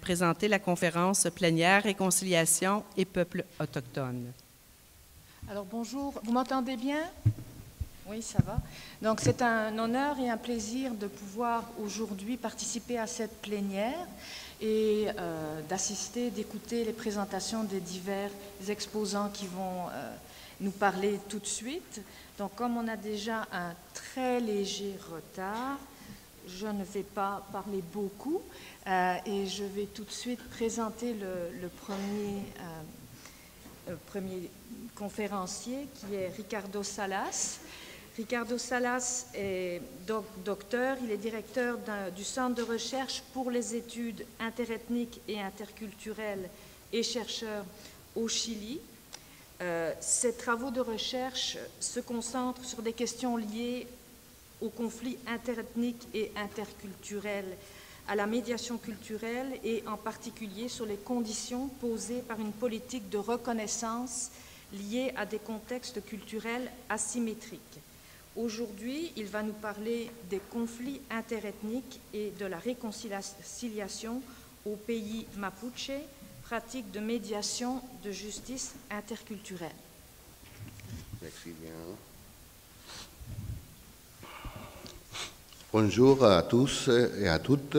présenter la conférence plénière Réconciliation et peuples autochtones. Alors bonjour, vous m'entendez bien? Oui, ça va. Donc c'est un honneur et un plaisir de pouvoir aujourd'hui participer à cette plénière et d'assister, d'écouter les présentations des divers exposants qui vont nous parler tout de suite. Donc comme on a déjà un très léger retard, je ne vais pas parler beaucoup et je vais tout de suite présenter le premier conférencier qui est Ricardo Salas. Ricardo Salas est docteur, il est directeur du Centre de recherche pour les études interethniques et interculturelles et chercheur au Chili. Ses travaux de recherche se concentrent sur des questions liées aux conflits interethniques et interculturels, à la médiation culturelle et en particulier sur les conditions posées par une politique de reconnaissance liée à des contextes culturels asymétriques. Aujourd'hui, il va nous parler des conflits interethniques et de la réconciliation au pays mapuche, pratique de médiation de justice interculturelle. Merci bien. Bonjour à tous et à toutes.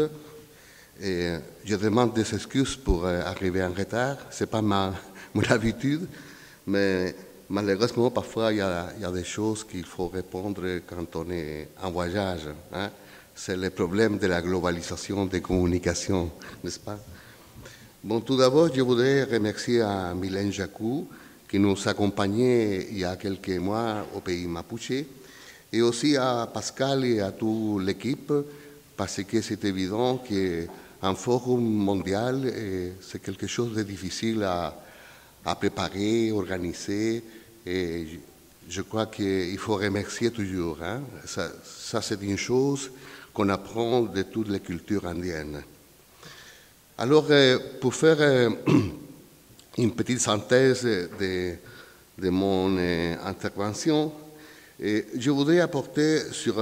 Et je demande des excuses pour arriver en retard. Ce n'est pas mon habitude, mais malheureusement, parfois, il y a des choses qu'il faut répondre quand on est en voyage. Hein? C'est le problème de la globalisation des communications, n'est-ce pas? Bon, tout d'abord, je voudrais remercier à Mylène Jacou, qui nous accompagnait il y a quelques mois au pays mapuche, et aussi à Pascal et à toute l'équipe, parce que c'est évident qu'un forum mondial, c'est quelque chose de difficile à préparer, organiser, et je crois qu'il faut remercier toujours. Hein? Ça c'est une chose qu'on apprend de toutes les cultures indiennes. Alors, pour faire une petite synthèse de mon intervention, je voudrais apporter sur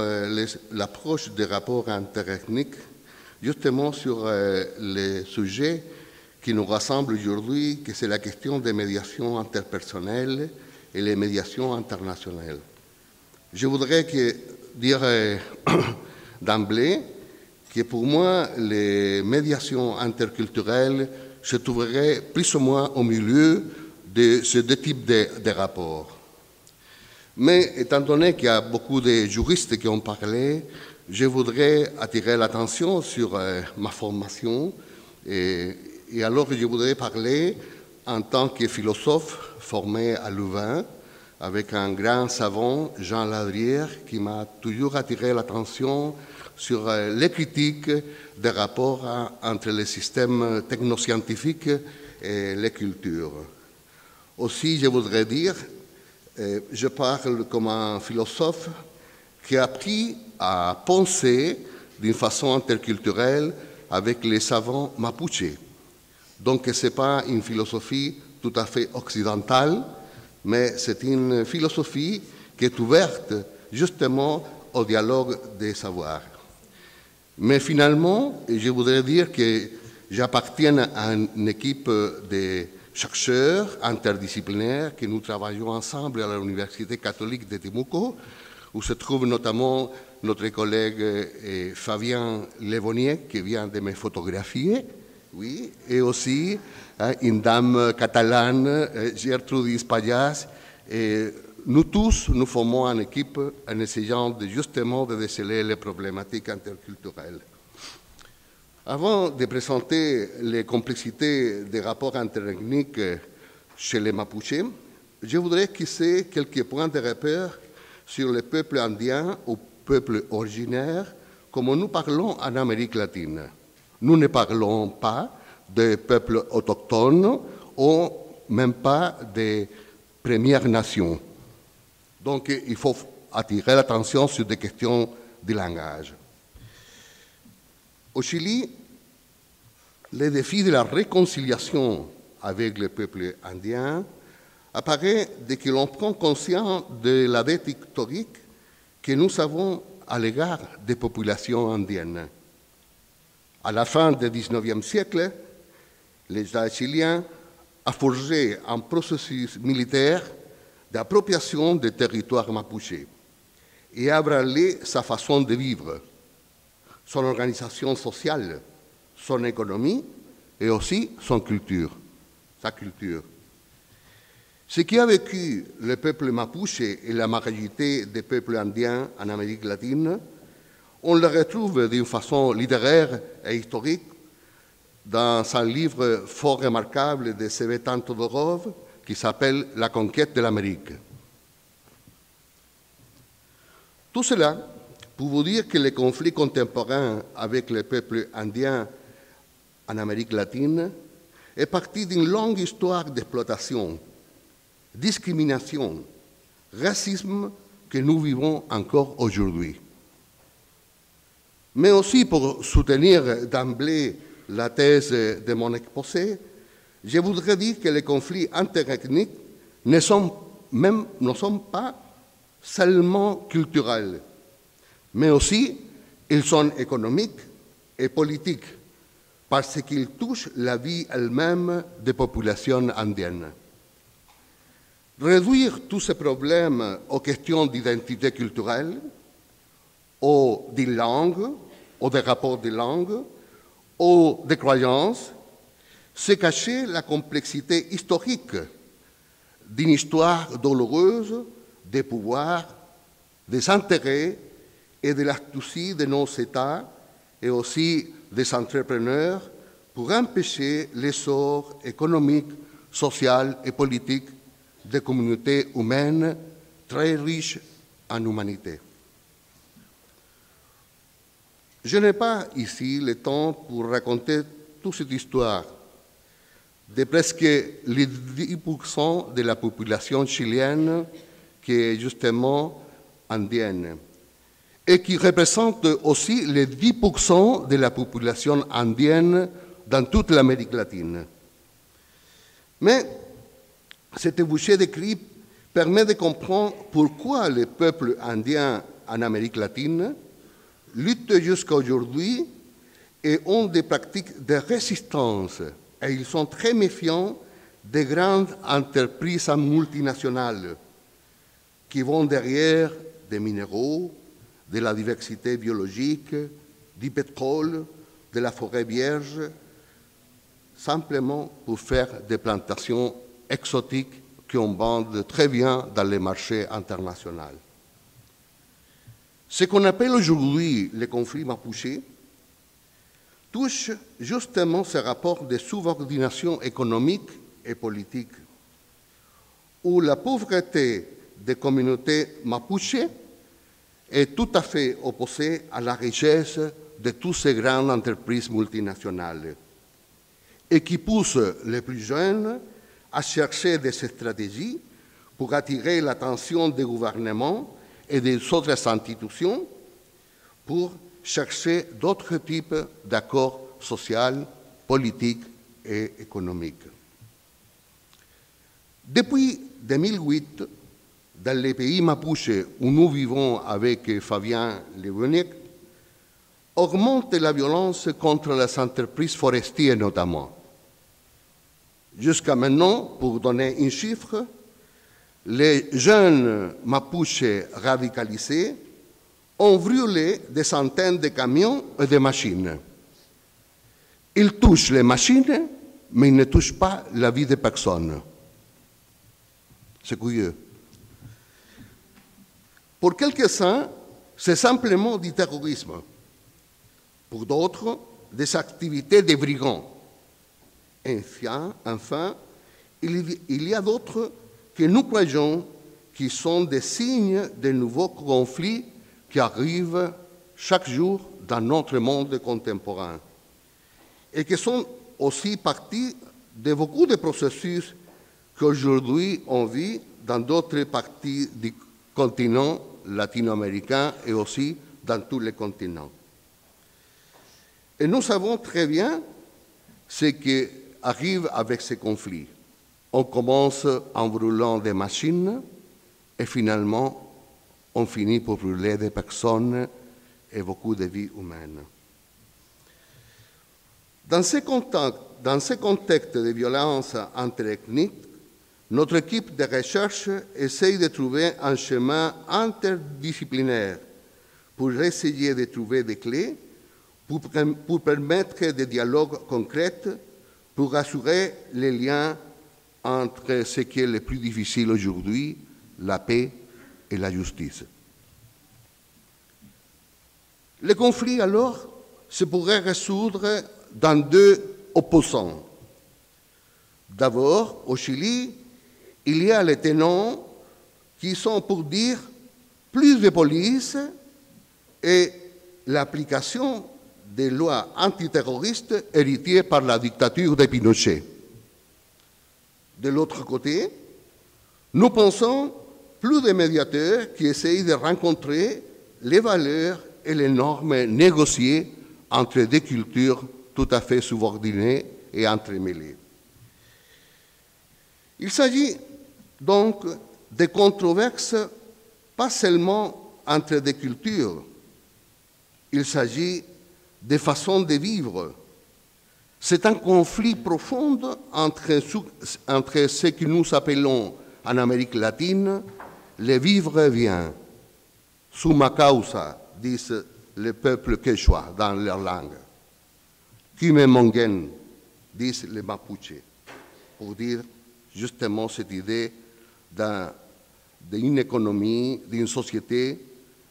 l'approche des rapports interethniques, justement sur les sujets qui nous rassemblent aujourd'hui, que c'est la question des médiations interpersonnelles et les médiations internationales. Je voudrais dire d'emblée que pour moi, les médiations interculturelles se trouveraient plus ou moins au milieu de ces deux types de rapports. Mais étant donné qu'il y a beaucoup de juristes qui ont parlé, je voudrais attirer l'attention sur ma formation et alors je voudrais parler en tant que philosophe formé à Louvain avec un grand savant, Jean Ladrière, qui m'a toujours attiré l'attention sur les critiques des rapports entre les systèmes technoscientifiques et les cultures. Aussi, je voudrais dire, je parle comme un philosophe qui a appris à penser d'une façon interculturelle avec les savants mapuche. Donc, ce n'est pas une philosophie tout à fait occidentale, mais c'est une philosophie qui est ouverte justement au dialogue des savoirs. Mais finalement, je voudrais dire que j'appartiens à une équipe de chercheurs interdisciplinaires que nous travaillons ensemble à l'Université catholique de Temuco, où se trouve notamment notre collègue Fabien Levonier, qui vient de me photographier, oui, et aussi une dame catalane, Gertrudis Payas, et nous tous, nous formons une équipe en essayant justement de déceler les problématiques interculturelles. Avant de présenter les complexités des rapports interethniques chez les Mapuches, je voudrais esquisser quelques points de repère sur les peuples indiens ou peuples originaires, comme nous parlons en Amérique latine. Nous ne parlons pas des peuples autochtones ou même pas des Premières Nations. Donc, il faut attirer l'attention sur des questions de langage. Au Chili, le défi de la réconciliation avec le peuple indien apparaît dès que l'on prend conscience de la dette historique que nous avons à l'égard des populations indiennes. À la fin du XIXe siècle, l'État chilien a forgé un processus militaire d'appropriation des territoires mapuches et a branlé sa façon de vivre, son organisation sociale, son économie et aussi sa culture. Ce qui a vécu le peuple mapuche et la majorité des peuples indiens en Amérique latine, on le retrouve d'une façon littéraire et historique dans un livre fort remarquable de Svetan Todorov qui s'appelle « La conquête de l'Amérique ». Tout cela pour vous dire que les conflits contemporains avec les peuples indiens en Amérique latine est parti d'une longue histoire d'exploitation, discrimination, racisme que nous vivons encore aujourd'hui. Mais aussi pour soutenir d'emblée la thèse de mon exposé, je voudrais dire que les conflits interethniques ne sont pas seulement culturels, mais aussi ils sont économiques et politiques parce qu'ils touchent la vie elle-même des populations indiennes. Réduire tous ces problèmes aux questions d'identité culturelle, ou de langue, ou des rapports de langue, ou de croyances, c'est cacher la complexité historique d'une histoire douloureuse des pouvoirs, des intérêts et de l'astucie de nos États et aussi des entrepreneurs pour empêcher l'essor économique, social et politique des communautés humaines très riches en humanité. Je n'ai pas ici le temps pour raconter toute cette histoire de presque les 10% de la population chilienne qui est justement indienne et qui représente aussi les 10% de la population indienne dans toute l'Amérique latine. Mais cette bouchée de cris permet de comprendre pourquoi les peuples indiens en Amérique latine luttent jusqu'à aujourd'hui et ont des pratiques de résistance. Et ils sont très méfiants des grandes entreprises multinationales qui vont derrière des minéraux, de la diversité biologique, du pétrole, de la forêt vierge, simplement pour faire des plantations exotiques qu'on vend très bien dans les marchés internationaux. Ce qu'on appelle aujourd'hui le conflit mapuche touche justement ce rapport de subordination économique et politique, où la pauvreté des communautés mapuches est tout à fait opposée à la richesse de toutes ces grandes entreprises multinationales et qui pousse les plus jeunes à chercher des stratégies pour attirer l'attention des gouvernements et des autres institutions pour chercher d'autres types d'accords sociaux, politiques et économiques. Depuis 2008, dans les pays mapuches où nous vivons avec Fabien Leboniek, augmente la violence contre les entreprises forestières notamment. Jusqu'à maintenant, pour donner un chiffre, les jeunes mapuches radicalisés ont brûlé des centaines de camions et de machines. Ils touchent les machines, mais ils ne touchent pas la vie des personnes. C'est curieux. Pour quelques-uns, c'est simplement du terrorisme. Pour d'autres, des activités de brigands. Enfin, il y a d'autres que nous croyons qui sont des signes de nouveaux conflits qui arrivent chaque jour dans notre monde contemporain et qui sont aussi partie de beaucoup de processus qu'aujourd'hui on vit dans d'autres parties du continent latino-américain et aussi dans tous les continents. Et nous savons très bien ce qui arrive avec ces conflits. On commence en brûlant des machines et finalement on finit par brûler des personnes et beaucoup de vies humaines. Dans ce contexte de violence interethnique, notre équipe de recherche essaye de trouver un chemin interdisciplinaire pour essayer de trouver des clés pour permettre des dialogues concrets, pour assurer les liens entre ce qui est le plus difficile aujourd'hui, la paix et la justice. Le conflit, alors, se pourrait résoudre dans deux opposants. D'abord, au Chili, il y a les tenants qui sont pour dire plus de police et l'application des lois antiterroristes héritées par la dictature de Pinochet. De l'autre côté, nous pensons plus de médiateurs qui essayent de rencontrer les valeurs et les normes négociées entre des cultures tout à fait subordonnées et entremêlées. Il s'agit donc de controverses pas seulement entre des cultures, il s'agit de façons de vivre. C'est un conflit profond entre ce que nous appelons en Amérique latine le vivre bien, summa causa, disent les peuples quechua dans leur langue. Kimemongen, disent les Mapuche, pour dire justement cette idée d'une économie, d'une société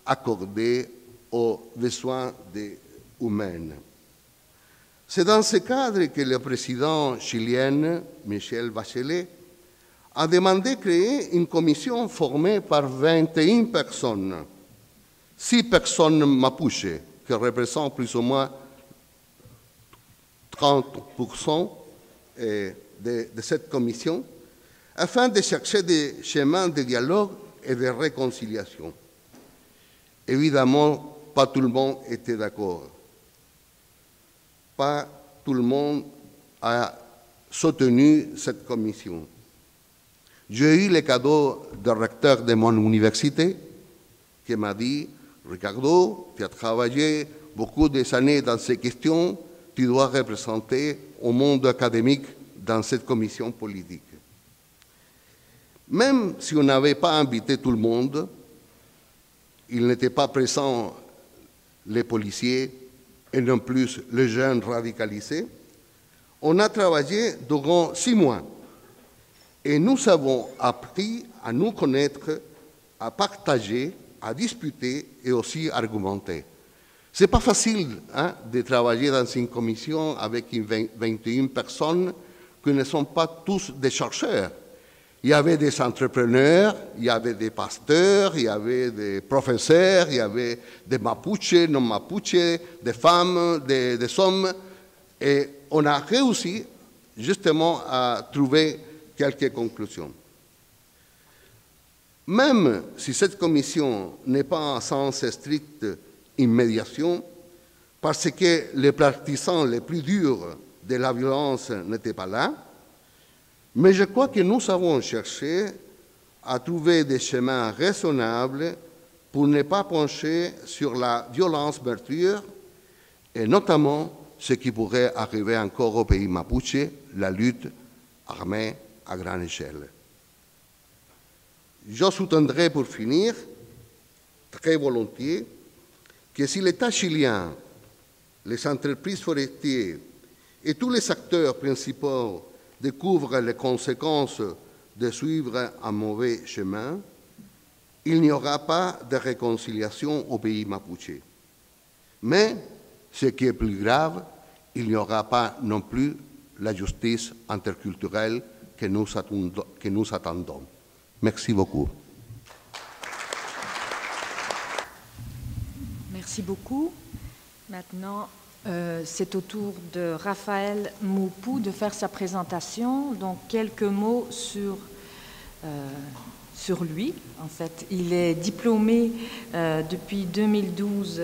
accordée aux besoins humains. C'est dans ce cadre que le président chilien, Michelle Bachelet, a demandé de créer une commission formée par 21 personnes, 6 personnes mapuche, qui représentent plus ou moins 30% de cette commission, afin de chercher des chemins de dialogue et de réconciliation. Évidemment, pas tout le monde était d'accord. Pas tout le monde a soutenu cette commission. J'ai eu le cadeau du recteur de mon université qui m'a dit « Ricardo, tu as travaillé beaucoup d'années dans ces questions, tu dois représenter au monde académique dans cette commission politique. » Même si on n'avait pas invité tout le monde, il n'était pas présent les policiers et non plus les jeunes radicalisés, on a travaillé durant 6 mois et nous avons appris à nous connaître, à partager, à discuter et aussi à argumenter. Ce n'est pas facile de travailler dans une commission avec 21 personnes qui ne sont pas tous des chercheurs. Il y avait des entrepreneurs, il y avait des pasteurs, il y avait des professeurs, il y avait des Mapuche, non Mapuche, des femmes, des hommes. Et on a réussi justement à trouver quelques conclusions. Même si cette commission n'est pas en sens strict une médiation, parce que les partisans les plus durs de la violence n'étaient pas là, mais je crois que nous avons cherché à trouver des chemins raisonnables pour ne pas pencher sur la violence meurtrière et notamment ce qui pourrait arriver encore au pays mapuche, la lutte armée à grande échelle. Je soutiendrai pour finir, très volontiers, que si l'État chilien, les entreprises forestières et tous les acteurs principaux découvrent les conséquences de suivre un mauvais chemin, il n'y aura pas de réconciliation au pays mapuche. Mais, ce qui est plus grave, il n'y aura pas non plus la justice interculturelle que nous attendons. Merci beaucoup. Merci beaucoup. Maintenant, c'est au tour de Raphaël Moupou de faire sa présentation. Donc, quelques mots sur lui. En fait, il est diplômé depuis 2012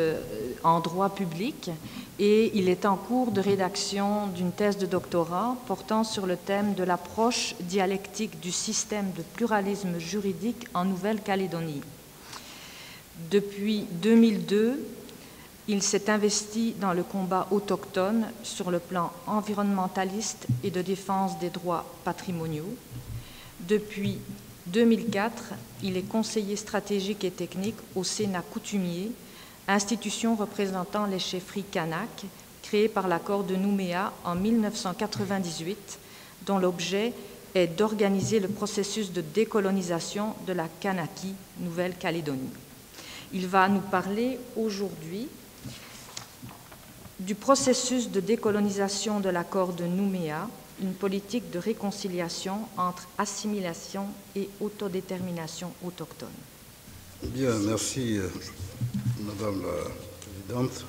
en droit public et il est en cours de rédaction d'une thèse de doctorat portant sur le thème de l'approche dialectique du système de pluralisme juridique en Nouvelle-Calédonie. Depuis 2002, Il s'est investi dans le combat autochtone sur le plan environnementaliste et de défense des droits patrimoniaux. Depuis 2004, il est conseiller stratégique et technique au Sénat coutumier, institution représentant les chefferies Kanak, créée par l'accord de Nouméa en 1998, dont l'objet est d'organiser le processus de décolonisation de la Kanaki, Nouvelle-Calédonie. Il va nous parler aujourd'hui du processus de décolonisation de l'accord de Nouméa, une politique de réconciliation entre assimilation et autodétermination autochtone. Bien, merci Madame la Présidente.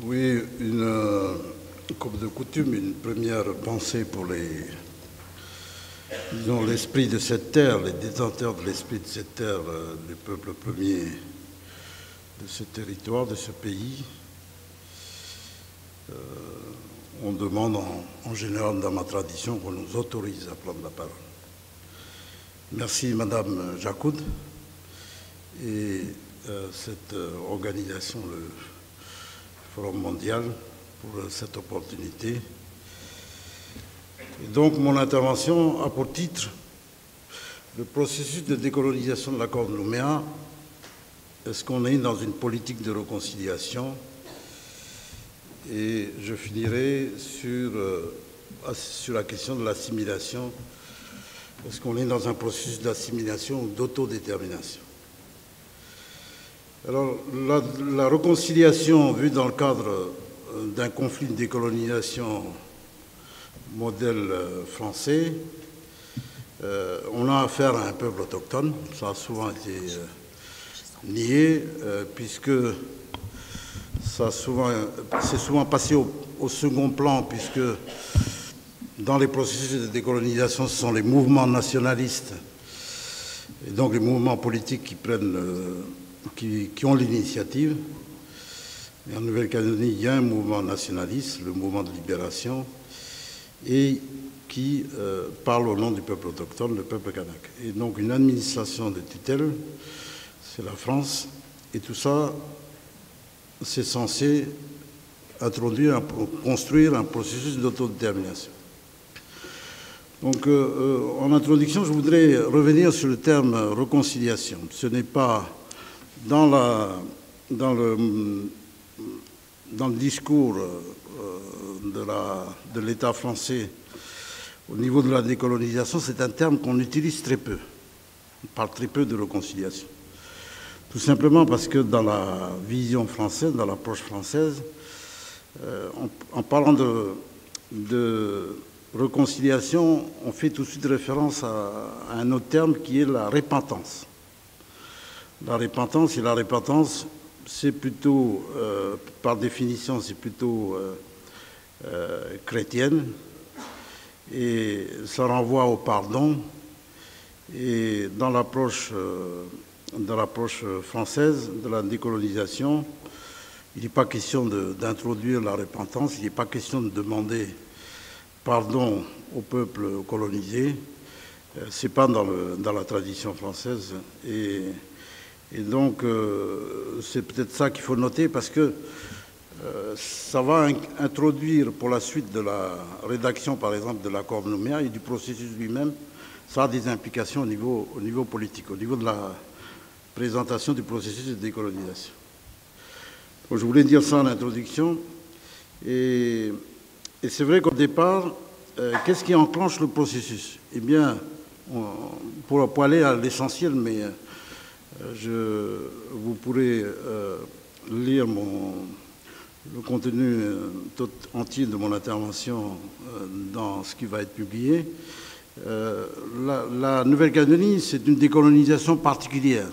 Oui, comme de coutume, une première pensée pour l'esprit de cette terre, les détenteurs de l'esprit de cette terre, les peuples premiers de ce territoire, de ce pays. On demande en général dans ma tradition qu'on nous autorise à prendre la parole. Merci Madame Jacoud et cette organisation, le Forum mondial, pour cette opportunité. Et donc mon intervention a pour titre le processus de décolonisation de l'accord de Nouméa. Est-ce qu'on est dans une politique de réconciliation? Et je finirai sur la question de l'assimilation. Est-ce qu'on est dans un processus d'assimilation ou d'autodétermination? Alors, la réconciliation vue dans le cadre d'un conflit de décolonisation modèle français, on a affaire à un peuple autochtone. Ça a souvent été nié, puisque c'est souvent passé au second plan, puisque dans les processus de décolonisation, ce sont les mouvements nationalistes et donc les mouvements politiques qui ont l'initiative. Et en Nouvelle-Calédonie, il y a un mouvement nationaliste, le mouvement de libération, et qui parle au nom du peuple autochtone, le peuple kanak. Et donc une administration de tutelle, c'est la France, et tout ça, c'est censé construire un processus d'autodétermination. Donc, en introduction, je voudrais revenir sur le terme réconciliation. Ce n'est pas dans le discours de l'État français au niveau de la décolonisation, c'est un terme qu'on utilise très peu. On parle très peu de réconciliation. Tout simplement parce que dans la vision française, dans l'approche française, en parlant de réconciliation, on fait tout de suite référence à un autre terme qui est la repentance. La repentance, c'est plutôt, par définition, c'est plutôt chrétienne, et ça renvoie au pardon. Et dans l'approche française de la décolonisation, il n'est pas question d'introduire la repentance, il n'est pas question de demander pardon au peuple colonisé. Ce n'est pas dans la tradition française. Et donc, c'est peut-être ça qu'il faut noter, parce que ça va introduire pour la suite de la rédaction, par exemple, de l'accord de Nouméa et du processus lui-même, ça a des implications au niveau politique, au niveau de la présentation du processus de décolonisation. Donc, je voulais dire ça en introduction. Et c'est vrai qu'au départ, qu'est-ce qui enclenche le processus? Eh bien, pour aller à l'essentiel, mais vous pourrez lire le contenu tout entier de mon intervention dans ce qui va être publié. La Nouvelle-Calédonie, c'est une décolonisation particulière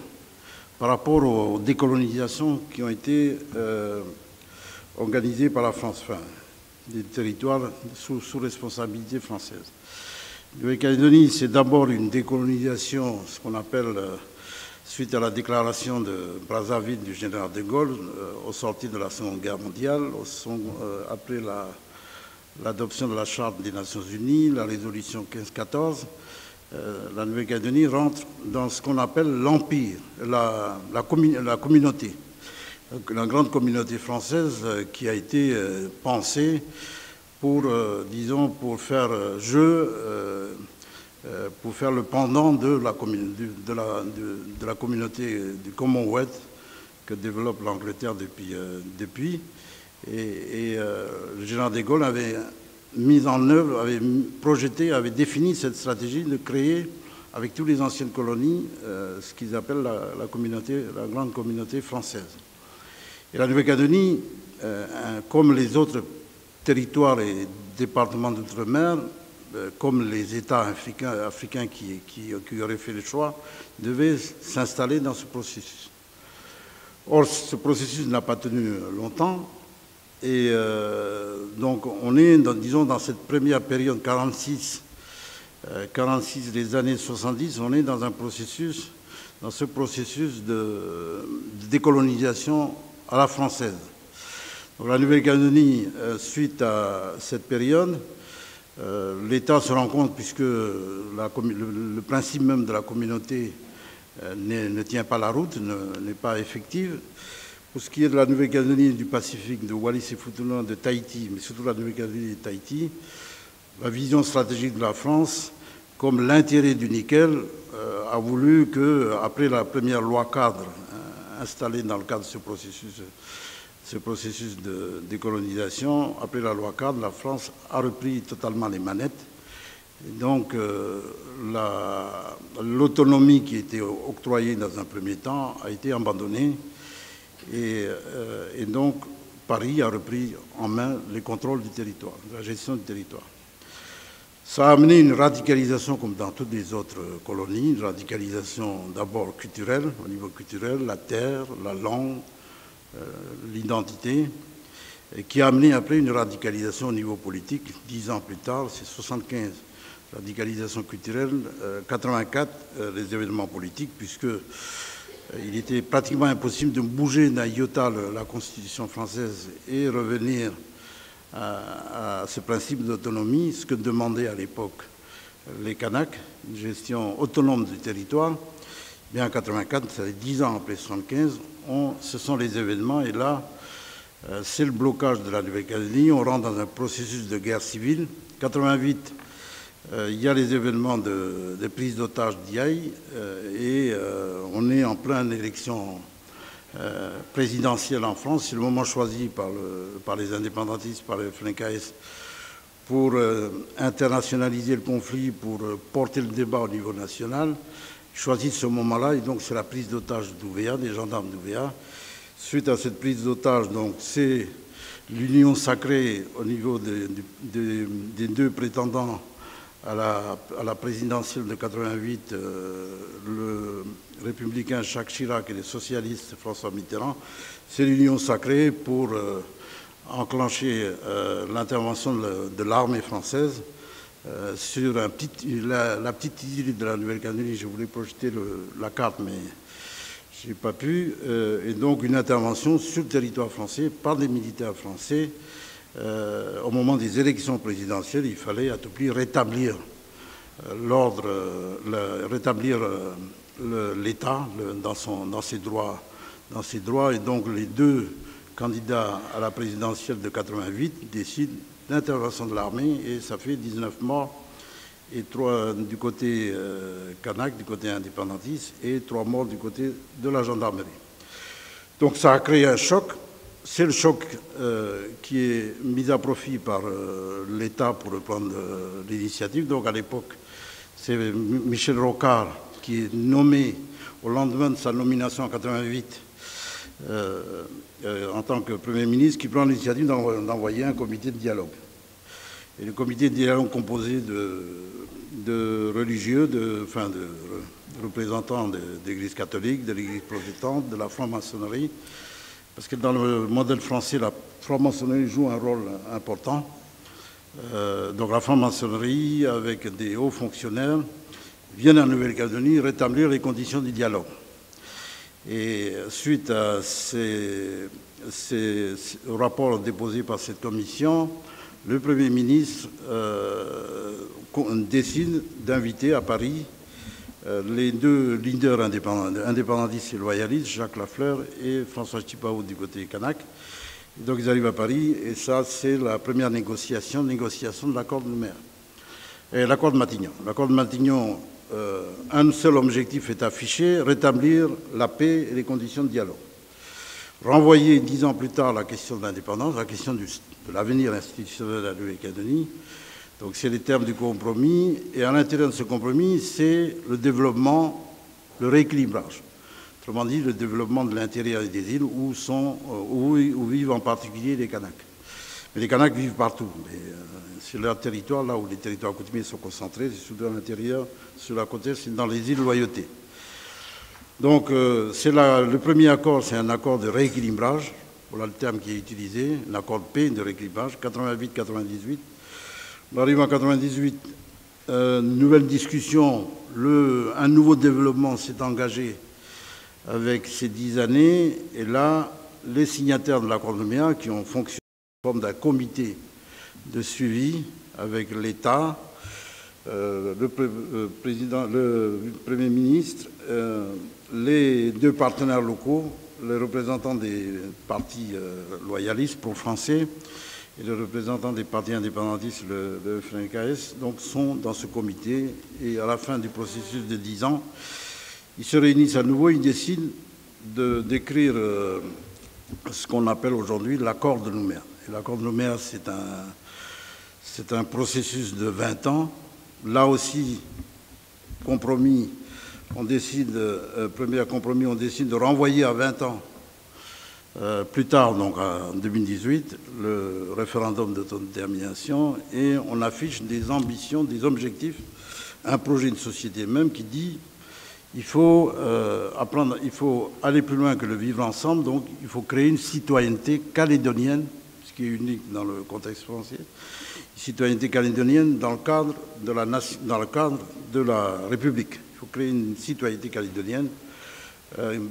par rapport aux décolonisations qui ont été organisées par la France, enfin, des territoires sous responsabilité française. La Nouvelle-Calédonie, c'est d'abord une décolonisation, ce qu'on appelle, suite à la déclaration de Brazzaville du général de Gaulle, au sortir de la Seconde Guerre mondiale, après l'adoption de la Charte des Nations Unies, la résolution 1514, la Nouvelle-Calédonie rentre dans ce qu'on appelle l'empire, la communauté. la grande communauté française qui a été pensée pour, disons, pour faire pour faire le pendant de la communauté du Commonwealth que développe l'Angleterre depuis. Et le général de Gaulle avait mis en œuvre, avait projeté, avait défini cette stratégie de créer, avec toutes les anciennes colonies, ce qu'ils appellent la grande communauté française. Et la Nouvelle-Calédonie, comme les autres territoires et départements d'outre-mer, comme les États africains qui auraient fait le choix, devaient s'installer dans ce processus. Or, ce processus n'a pas tenu longtemps. Et donc, on est, disons, dans cette première période, 46, les années 70, on est dans ce processus de décolonisation à la française. Donc, la Nouvelle-Calédonie, suite à cette période, l'État se rend compte, puisque le principe même de la communauté ne tient pas la route, n'est pas effective. Pour ce qui est de la Nouvelle-Calédonie, du Pacifique, de Wallis et Futuna, de Tahiti, mais surtout la Nouvelle-Calédonie et Tahiti, la vision stratégique de la France, comme l'intérêt du nickel, a voulu qu'après la première loi cadre installée dans le cadre de ce processus de décolonisation, après la loi cadre, la France a repris totalement les manettes. Et donc, l'autonomie qui était octroyée dans un premier temps a été abandonnée. Et donc, Paris a repris en main les contrôles du territoire, la gestion du territoire. Ça a amené une radicalisation, comme dans toutes les autres colonies, une radicalisation d'abord culturelle, au niveau culturel, la terre, la langue, l'identité, qui a amené après une radicalisation au niveau politique. 10 ans plus tard, c'est 75, radicalisation culturelle, 84, les événements politiques, puisque il était pratiquement impossible de bouger d'un iota la Constitution française et revenir à ce principe d'autonomie, ce que demandaient à l'époque les Kanaks, une gestion autonome du territoire. Bien en 84, c'est 10 ans après 75, ce sont les événements, et là, c'est le blocage de la Nouvelle-Calédonie. On rentre dans un processus de guerre civile. 88, il y a les événements de prise d'otages d'Iaï, et on est en pleine élection présidentielle en France. C'est le moment choisi par les indépendantistes, par le FLNKS, pour internationaliser le conflit, pour porter le débat au niveau national. Ils choisissent ce moment-là, et donc c'est la prise d'otages d'Ouvéa, des gendarmes d'Ouvéa. Suite à cette prise d'otages, donc c'est l'union sacrée au niveau des deux prétendants à la présidentielle de 88, le républicain Jacques Chirac et le socialiste François Mitterrand. C'est l'union sacrée pour enclencher l'intervention de l'armée française sur la petite île de la Nouvelle-Calédonie. Je voulais projeter la carte, mais je n'ai pas pu. Et donc une intervention sur le territoire français par des militaires français. Au moment des élections présidentielles, il fallait à tout prix rétablir l'ordre, rétablir l'État dans ses droits. Et donc les deux candidats à la présidentielle de 88 décident d'intervention de l'armée, et ça fait 19 morts, et 3 du côté kanak, du côté indépendantiste, et 3 morts du côté de la gendarmerie. Donc ça a créé un choc. C'est le choc qui est mis à profit par l'État pour reprendre l'initiative. Donc à l'époque, c'est Michel Rocard qui est nommé au lendemain de sa nomination en 88 en tant que Premier ministre, qui prend l'initiative d'envoyer un comité de dialogue. Et le comité de dialogue composé de religieux, de représentants de l'Église catholique, de l'Église protestante, de la franc-maçonnerie, parce que dans le modèle français, la franc-maçonnerie joue un rôle important. Donc la franc-maçonnerie, avec des hauts fonctionnaires, viennent en Nouvelle-Calédonie rétablir les conditions du dialogue. Et suite à ces rapports déposés par cette commission, le Premier ministre décide d'inviter à Paris les deux leaders indépendantistes et loyalistes, Jacques Lafleur et François Tjipaou du côté kanak. Donc ils arrivent à Paris et ça c'est la première négociation de l'accord de Nouméa. Et l'accord de Matignon. L'accord de Matignon, un seul objectif est affiché, rétablir la paix et les conditions de dialogue. Renvoyer 10 ans plus tard la question de l'indépendance, la question de l'avenir institutionnel de la Nouvelle-Calédonie. Donc c'est les termes du compromis et à l'intérieur de ce compromis c'est le développement, le rééquilibrage. Autrement dit, le développement de l'intérieur des îles où vivent en particulier les Kanaks. Mais les Kanaks vivent partout. C'est leur territoire, là où les territoires coutumiers sont concentrés, c'est surtout à l'intérieur, sur la côte est, c'est dans les îles Loyauté. Donc, le premier accord, c'est un accord de rééquilibrage, voilà le terme qui est utilisé, un accord de paix, de rééquilibrage, 88-98. On arrive en 98, nouvelle discussion, un nouveau développement s'est engagé avec ces 10 années, et là, les signataires de l'accord de Nouméa, qui ont fonctionné en forme d'un comité de suivi avec l'État, le Premier ministre, les deux partenaires locaux, les représentants des partis loyalistes pro-français et les représentants des partis indépendantistes, le FNKS, donc sont dans ce comité, et à la fin du processus de 10 ans, ils se réunissent à nouveau, ils décident d'écrire ce qu'on appelle aujourd'hui l'accord de Nouméa. Et l'accord de Nouméa, c'est un processus de 20 ans. Là aussi, compromis, premier compromis, on décide de renvoyer à 20 ans, plus tard, donc en 2018, le référendum d'autodétermination, et on affiche des ambitions, des objectifs, un projet de société même qui dit il faut aller plus loin que le vivre ensemble, donc il faut créer une citoyenneté calédonienne, ce qui est unique dans le contexte français, une citoyenneté calédonienne dans le cadre de la République. Il faut créer une citoyenneté calédonienne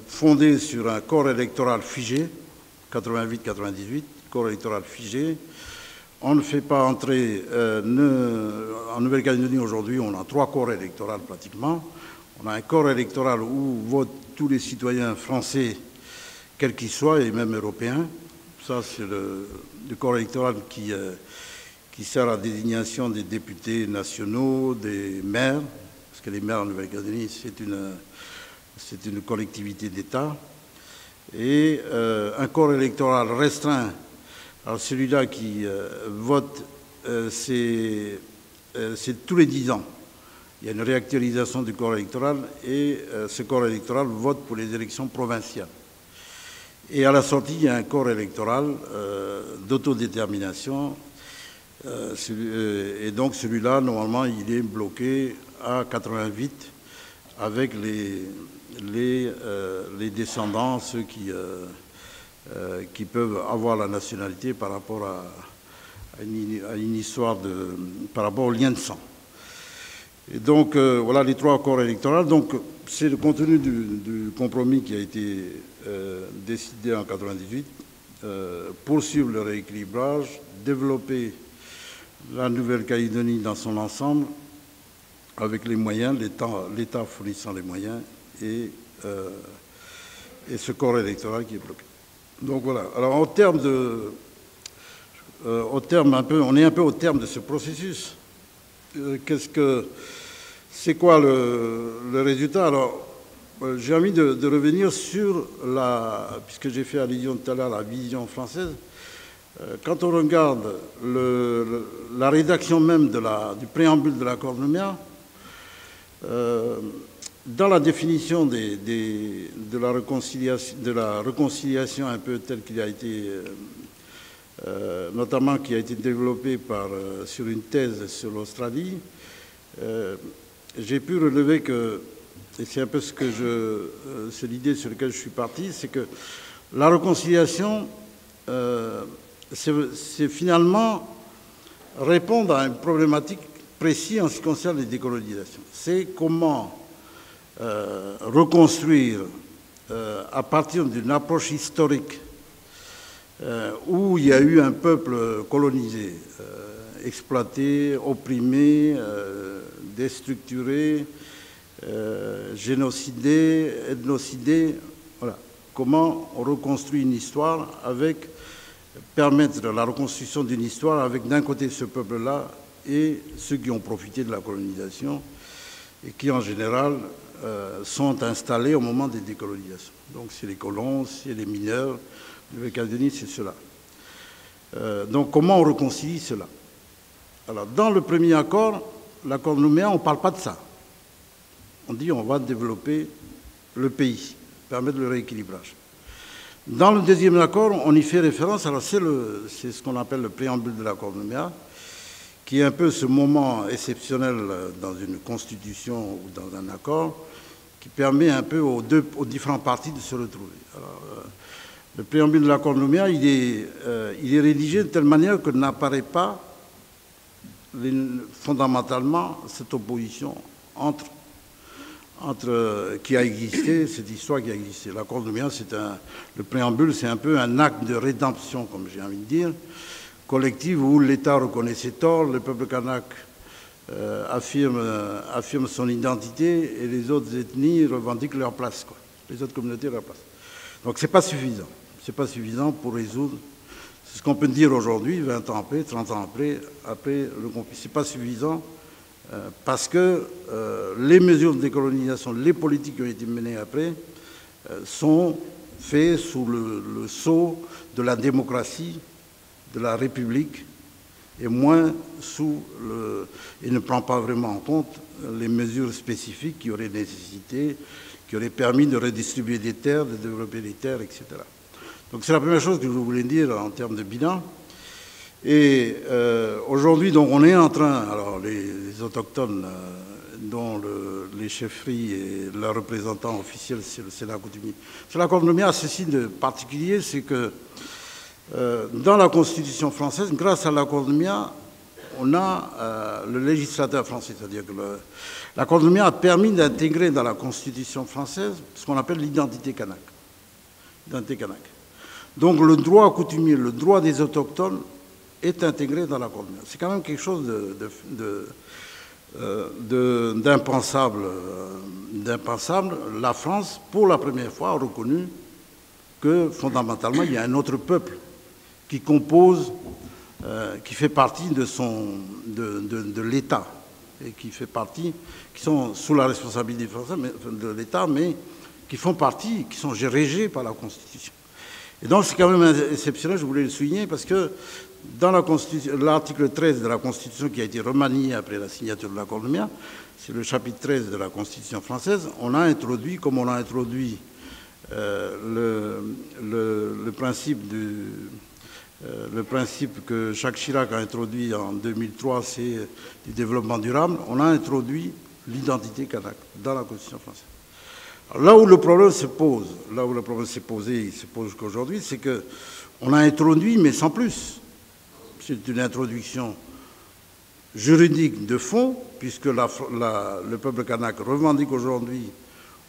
fondée sur un corps électoral figé, 88-98, corps électoral figé. On ne fait pas entrer... en Nouvelle-Calédonie aujourd'hui, on a 3 corps électoraux pratiquement. On a un corps électoral où votent tous les citoyens français, quels qu'ils soient, et même européens. Ça, c'est le corps électoral qui sert à la désignation des députés nationaux, des maires, parce que les maires en Nouvelle-Calédonie, c'est une collectivité d'État. Et un corps électoral restreint. Alors celui-là qui vote, c'est tous les 10 ans. Il y a une réactualisation du corps électoral et ce corps électoral vote pour les élections provinciales. Et à la sortie, il y a un corps électoral d'autodétermination. Et donc celui-là, normalement, il est bloqué à 88 avec les descendants, ceux qui peuvent avoir la nationalité par rapport à une histoire par rapport au lien de sang. Et donc, voilà les 3 accords électoraux. Donc, c'est le contenu du compromis qui a été décidé en 98. Poursuivre le rééquilibrage, développer la Nouvelle-Calédonie dans son ensemble, avec les moyens, l'État fournissant les moyens, et ce corps électoral qui est bloqué. Donc voilà. Alors, on est un peu au terme de ce processus. C'est quoi le résultat? Alors, j'ai envie de revenir sur puisque j'ai fait allusion tout à l'heure à la vision française. Quand on regarde la rédaction même du préambule de l'accord de Nouméa, dans la définition de la réconciliation un peu telle qu'il a été notamment qui a été développée sur une thèse sur l'Australie, j'ai pu relever que, et c'est un peu c'est l'idée sur laquelle je suis parti, c'est que la réconciliation, c'est finalement répondre à une problématique précise en ce qui concerne les décolonisations. C'est comment reconstruire à partir d'une approche historique où il y a eu un peuple colonisé, exploité, opprimé, déstructuré, génocidés, ethnocidés. Voilà. Comment on reconstruit une histoire avec, permettre la reconstruction d'une histoire avec d'un côté ce peuple-là et ceux qui ont profité de la colonisation et qui en général sont installés au moment des décolonisations. Donc c'est les colons, c'est les mineurs, de Nouvelle-Calédonie, c'est cela. Donc comment on réconcilie cela? Alors dans le premier accord, l'accord de Nouméa, on ne parle pas de ça. On dit on va développer le pays, permettre le rééquilibrage. Dans le deuxième accord, on y fait référence, alors c'est ce qu'on appelle le préambule de l'accord de Nouméa, qui est un peu ce moment exceptionnel dans une constitution ou dans un accord, qui permet un peu aux différents partis de se retrouver. Alors, le préambule de l'accord de Nouméa, il est rédigé de telle manière que n'apparaît pas fondamentalement cette opposition qui a existé, cette histoire qui a existé. L'accord de Nouméa, le préambule, c'est un peu un acte de rédemption, comme j'ai envie de dire, collective où l'État reconnaît ses torts, le peuple kanak affirme son identité et les autres ethnies revendiquent leur place, quoi. Les autres communautés leur place. Donc c'est pas suffisant. C'est pas suffisant pour résoudre. C'est ce qu'on peut dire aujourd'hui, 20 ans après, 30 ans après le conflit. C'est pas suffisant parce que les mesures de décolonisation, les politiques qui ont été menées après sont faites sous le sceau de la démocratie, de la République, et moins et ne prend pas vraiment en compte les mesures spécifiques qui auraient nécessité, qui auraient permis de redistribuer des terres, de développer les terres, etc. Donc c'est la première chose que je voulais dire en termes de bilan. Et aujourd'hui, donc, on est en train, alors les autochtones, dont les chefferies et leurs représentants officiels, c'est le Sénat coutumier. C'est l'accord de Nouméa, ceci de particulier, c'est que dans la Constitution française, grâce à l'accord de Nouméa, on a le législateur français, c'est-à-dire que l'accord de Nouméa a permis d'intégrer dans la Constitution française ce qu'on appelle l'identité kanak. L'identité kanak. Donc le droit coutumier, le droit des autochtones est intégré dans l'accord de Nouméa. C'est quand même quelque chose d'impensable. La France, pour la première fois, a reconnu que fondamentalement, il y a un autre peuple qui compose, qui fait partie de l'État, et qui sont sous la responsabilité française de l'État, mais qui font partie, qui sont régés par la Constitution. Et donc c'est quand même exceptionnel, je voulais le souligner, parce que dans l'article 13 de la Constitution qui a été remanié après la signature de l'accord de Nouméa, c'est le chapitre 13 de la Constitution française, on a introduit, comme on a introduit le principe que Jacques Chirac a introduit en 2003, c'est du développement durable, on a introduit l'identité kanak dans la Constitution française. Alors là où le problème se pose, il se pose qu'aujourd'hui, c'est qu'on a introduit, mais sans plus. C'est une introduction juridique de fond, puisque le peuple kanak revendique aujourd'hui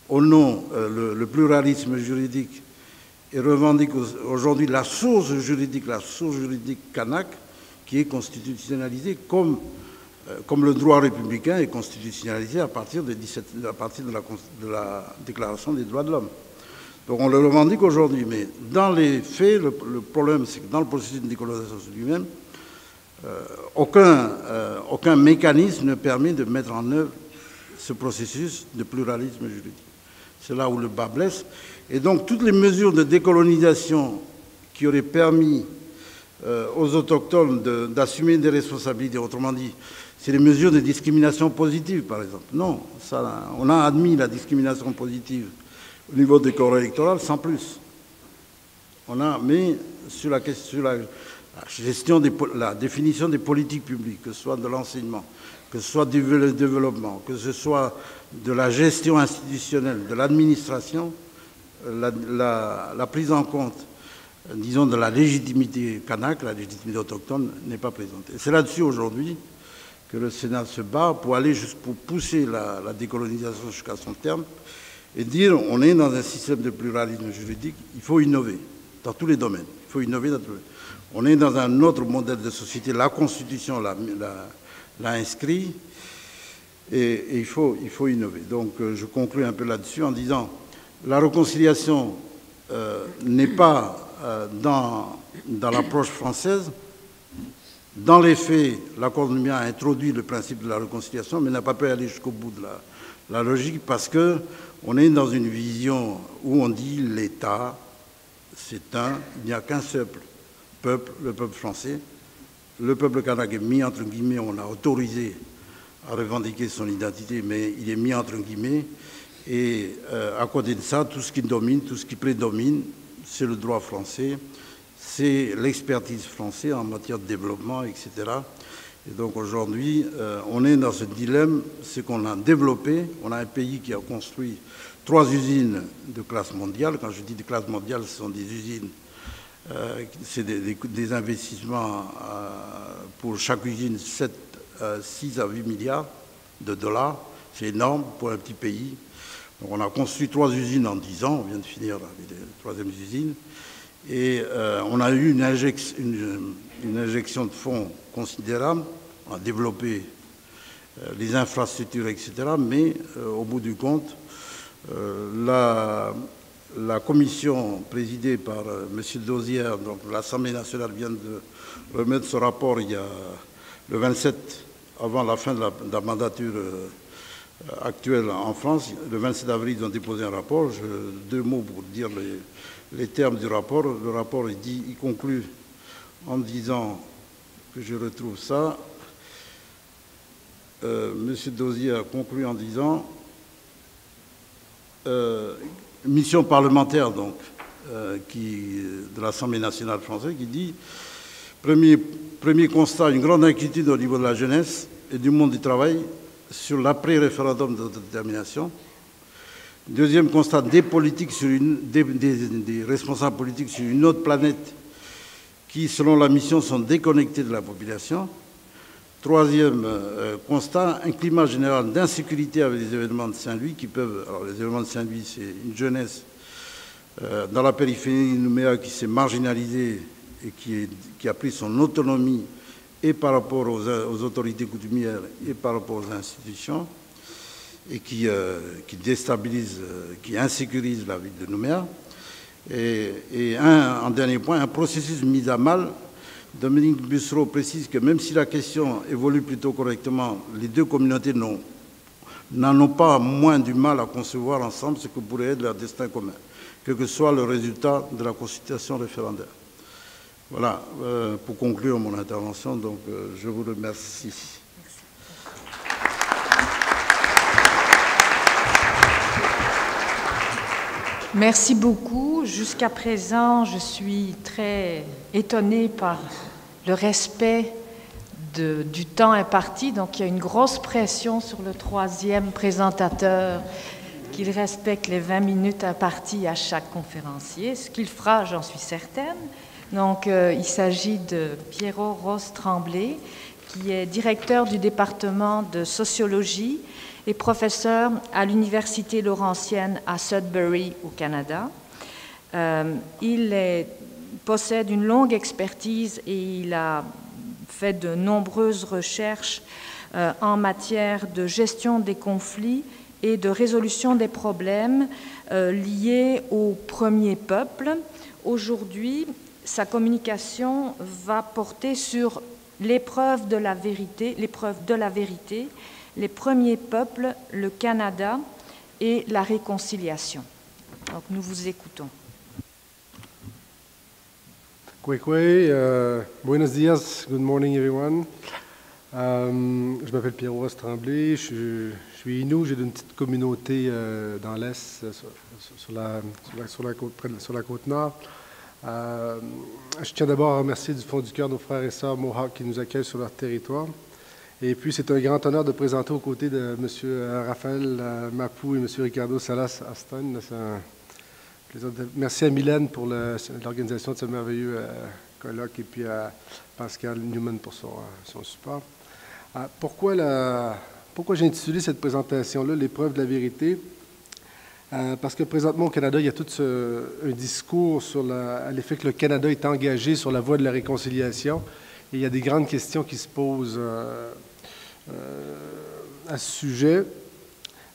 au nom le pluralisme juridique et revendique aujourd'hui la source juridique kanak qui est constitutionnalisée comme le droit républicain est constitutionnalisé à partir de la Déclaration des droits de l'homme. Donc on le revendique aujourd'hui, mais dans les faits, le problème c'est que dans le processus de décolonisation lui-même, aucun mécanisme ne permet de mettre en œuvre ce processus de pluralisme juridique. C'est là où le bas blesse. Et donc toutes les mesures de décolonisation qui auraient permis aux autochtones d'assumer des responsabilités, autrement dit, c'est les mesures de discrimination positive, par exemple. Non, on a admis la discrimination positive au niveau des corps électoraux sans plus. Mais sur la gestion la définition des politiques publiques, que ce soit de l'enseignement, que ce soit du développement, que ce soit de la gestion institutionnelle, de l'administration, la prise en compte, disons, de la légitimité kanak, la légitimité autochtone, n'est pas présente. Et c'est là-dessus aujourd'hui que le Sénat se bat pour pousser la décolonisation jusqu'à son terme et dire on est dans un système de pluralisme juridique, il faut innover dans tous les domaines. Il faut innover dans tous les domaines. On est dans un autre modèle de société, la Constitution l'a inscrit. et il faut innover. Donc je conclue un peu là-dessus en disant la réconciliation n'est pas dans l'approche française. Dans les faits, l'accord de Nouméa a introduit le principe de la réconciliation, mais n'a pas pu aller jusqu'au bout de la logique parce qu'on est dans une vision où on dit l'État, c'est il n'y a qu'un seul peuple, le peuple français. Le peuple kanak est mis entre guillemets, on l'a autorisé à revendiquer son identité, mais il est mis entre guillemets. Et à côté de ça, tout ce qui domine, tout ce qui prédomine, c'est le droit français, c'est l'expertise française en matière de développement, etc. Et donc aujourd'hui, on est dans ce dilemme, c'est qu'on a développé, on a un pays qui a construit 3 usines de classe mondiale. Quand je dis de classe mondiale, ce sont des usines, c'est des investissements pour chaque usine 6 à 8 milliards de dollars. C'est énorme pour un petit pays. Donc on a construit 3 usines en 10 ans, on vient de finir la 3e usine. Et on a eu une injection de fonds considérable, on a développé les infrastructures, etc. Mais au bout du compte, la commission présidée par M. Dosière, donc l'Assemblée nationale vient de remettre ce rapport il y a le 27, avant la fin de la mandature actuelle en France. Le 27 avril, ils ont déposé un rapport. 2 mots pour dire les termes du rapport. Le rapport, il conclut en disant que je retrouve ça. Monsieur Dosier conclut en disant mission parlementaire donc de l'Assemblée nationale française qui dit premier constat, une grande inquiétude au niveau de la jeunesse et du monde du travail sur l'après-référendum d'autodétermination. Deuxième constat, des responsables politiques sur une autre planète qui, selon la mission, sont déconnectés de la population. Troisième constat, un climat général d'insécurité avec les événements de Saint-Louis qui peuvent... Alors, les événements de Saint-Louis, c'est une jeunesse dans la périphérie de Nouméa qui s'est marginalisée et qui a pris son autonomie et par rapport aux autorités coutumières et par rapport aux institutions, et qui déstabilise, qui insécurise la ville de Nouméa. Et en dernier point, un processus mis à mal. Dominique Bussereau précise que même si la question évolue plutôt correctement, les 2 communautés n'en ont pas moins du mal à concevoir ensemble ce que pourrait être leur destin commun, quel que soit le résultat de la consultation référendaire. Voilà, pour conclure mon intervention, donc je vous remercie. Merci beaucoup. Jusqu'à présent, je suis très étonnée par le respect du temps imparti. Donc, il y a une grosse pression sur le 3e présentateur qu'il respecte les 20 minutes imparties à chaque conférencier, ce qu'il fera, j'en suis certaine. Donc, il s'agit de Pierrot Rose-Tremblay, qui est directeur du département de sociologie et professeur à l'Université Laurentienne à Sudbury, au Canada. Il possède une longue expertise et il a fait de nombreuses recherches en matière de gestion des conflits et de résolution des problèmes liés au premier peuple. Aujourd'hui, sa communication va porter sur l'épreuve de la vérité, les premiers peuples, le Canada et la réconciliation. Donc nous vous écoutons. Buenos dias, good morning everyone. Je m'appelle Pierrot Rose-Tremblay, je suis Innu, j'ai une petite communauté dans l'Est, sur la côte nord. Je tiens d'abord à remercier du fond du cœur nos frères et sœurs Mohawks qui nous accueillent sur leur territoire. Et puis, c'est un grand honneur de présenter aux côtés de M. Raphaël Mapou et M. Ricardo Salas Aston. C'est un plaisir. Merci à Mylène pour l'organisation de ce merveilleux colloque et puis à Pascal Newman pour son support. Pourquoi j'ai intitulé cette présentation-là « L'épreuve de la vérité » parce que présentement au Canada, il y a tout un discours sur à l'effet que le Canada est engagé sur la voie de la réconciliation. Et il y a des grandes questions qui se posent ce sujet.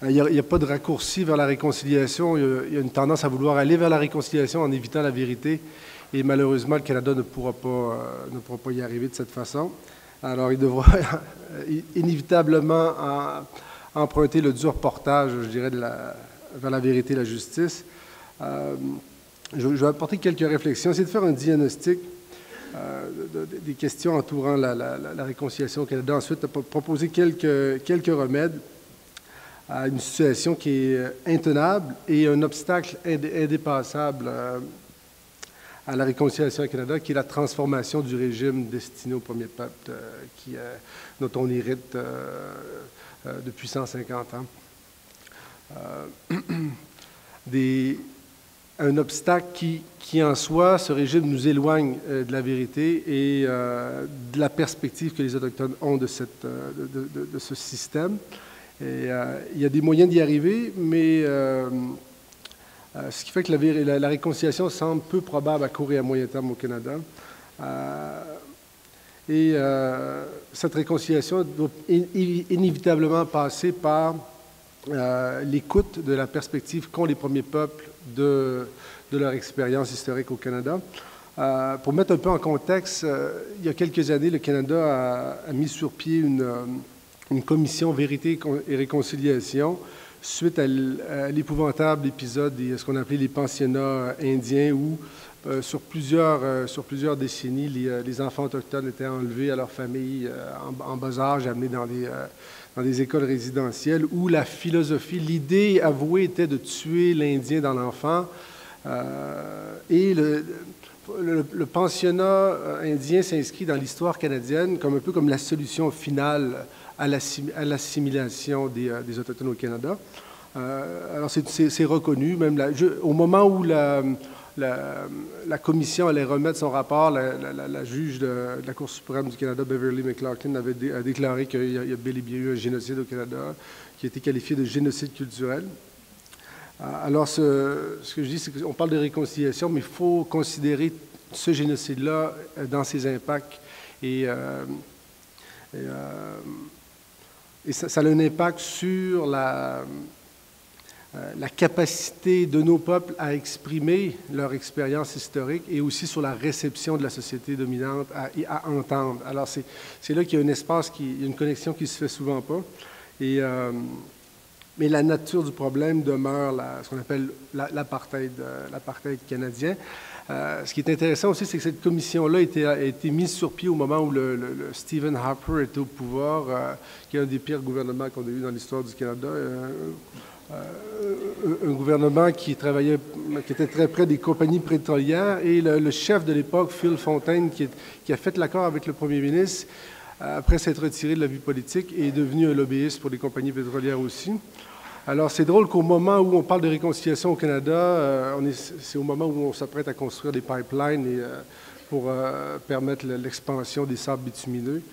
Il n'y a pas de raccourci vers la réconciliation. Il y a une tendance à vouloir aller vers la réconciliation en évitant la vérité. Et malheureusement, le Canada ne pourra pas y arriver de cette façon. Alors, il devra inévitablement emprunter le dur portage, je dirais, vers la vérité et la justice. Je vais apporter quelques réflexions, essayer de faire un diagnostic des questions entourant la réconciliation au Canada. Ensuite, proposer quelques remèdes à une situation qui est intenable et un obstacle indépassable à la réconciliation au Canada, qui est la transformation du régime destiné au premier peuple dont on hérite depuis 150 ans. Un obstacle qui en soi, ce régime nous éloigne de la vérité et de la perspective que les Autochtones ont de ce système. Et, il y a des moyens d'y arriver, mais ce qui fait que la réconciliation semble peu probable à court et à moyen terme au Canada. Cette réconciliation doit inévitablement passer par l'écoute de la perspective qu'ont les premiers peuples de leur expérience historique au Canada. Pour mettre un peu en contexte, il y a quelques années, le Canada a mis sur pied une commission Vérité et Réconciliation suite à l'épouvantable épisode de ce qu'on appelait les pensionnats indiens où, sur plusieurs décennies, les enfants autochtones étaient enlevés à leur famille en bas âge, amenés dans des écoles résidentielles où la philosophie, l'idée avouée était de tuer l'Indien dans l'enfant. Et le pensionnat indien s'inscrit dans l'histoire canadienne un peu comme la solution finale à l'assimilation des Autochtones au Canada. Alors, c'est reconnu. Même au moment où la commission allait remettre son rapport, la juge de la Cour suprême du Canada, Beverly McLaughlin, a déclaré qu'il y a bel et bien eu un génocide au Canada qui a été qualifié de génocide culturel. Alors, ce que je dis, c'est qu'on parle de réconciliation, mais il faut considérer ce génocide-là dans ses impacts. Et ça a un impact sur la capacité de nos peuples à exprimer leur expérience historique et aussi sur la réception de la société dominante et à entendre. Alors, c'est là qu'il y a un espace, il y a une connexion qui ne se fait souvent pas. Mais la nature du problème demeure ce qu'on appelle l'apartheid canadien. Ce qui est intéressant aussi, c'est que cette commission-là a été mise sur pied au moment où le Stephen Harper était au pouvoir, qui est un des pires gouvernements qu'on a eu dans l'histoire du Canada. Un gouvernement qui était très près des compagnies pétrolières. Et le chef de l'époque, Phil Fontaine, qui a fait l'accord avec le premier ministre, après s'être retiré de la vie politique, est devenu un lobbyiste pour les compagnies pétrolières aussi. Alors, c'est drôle qu'au moment où on parle de réconciliation au Canada, c'est au moment où on s'apprête à construire des pipelines pour permettre l'expansion des sables bitumineux.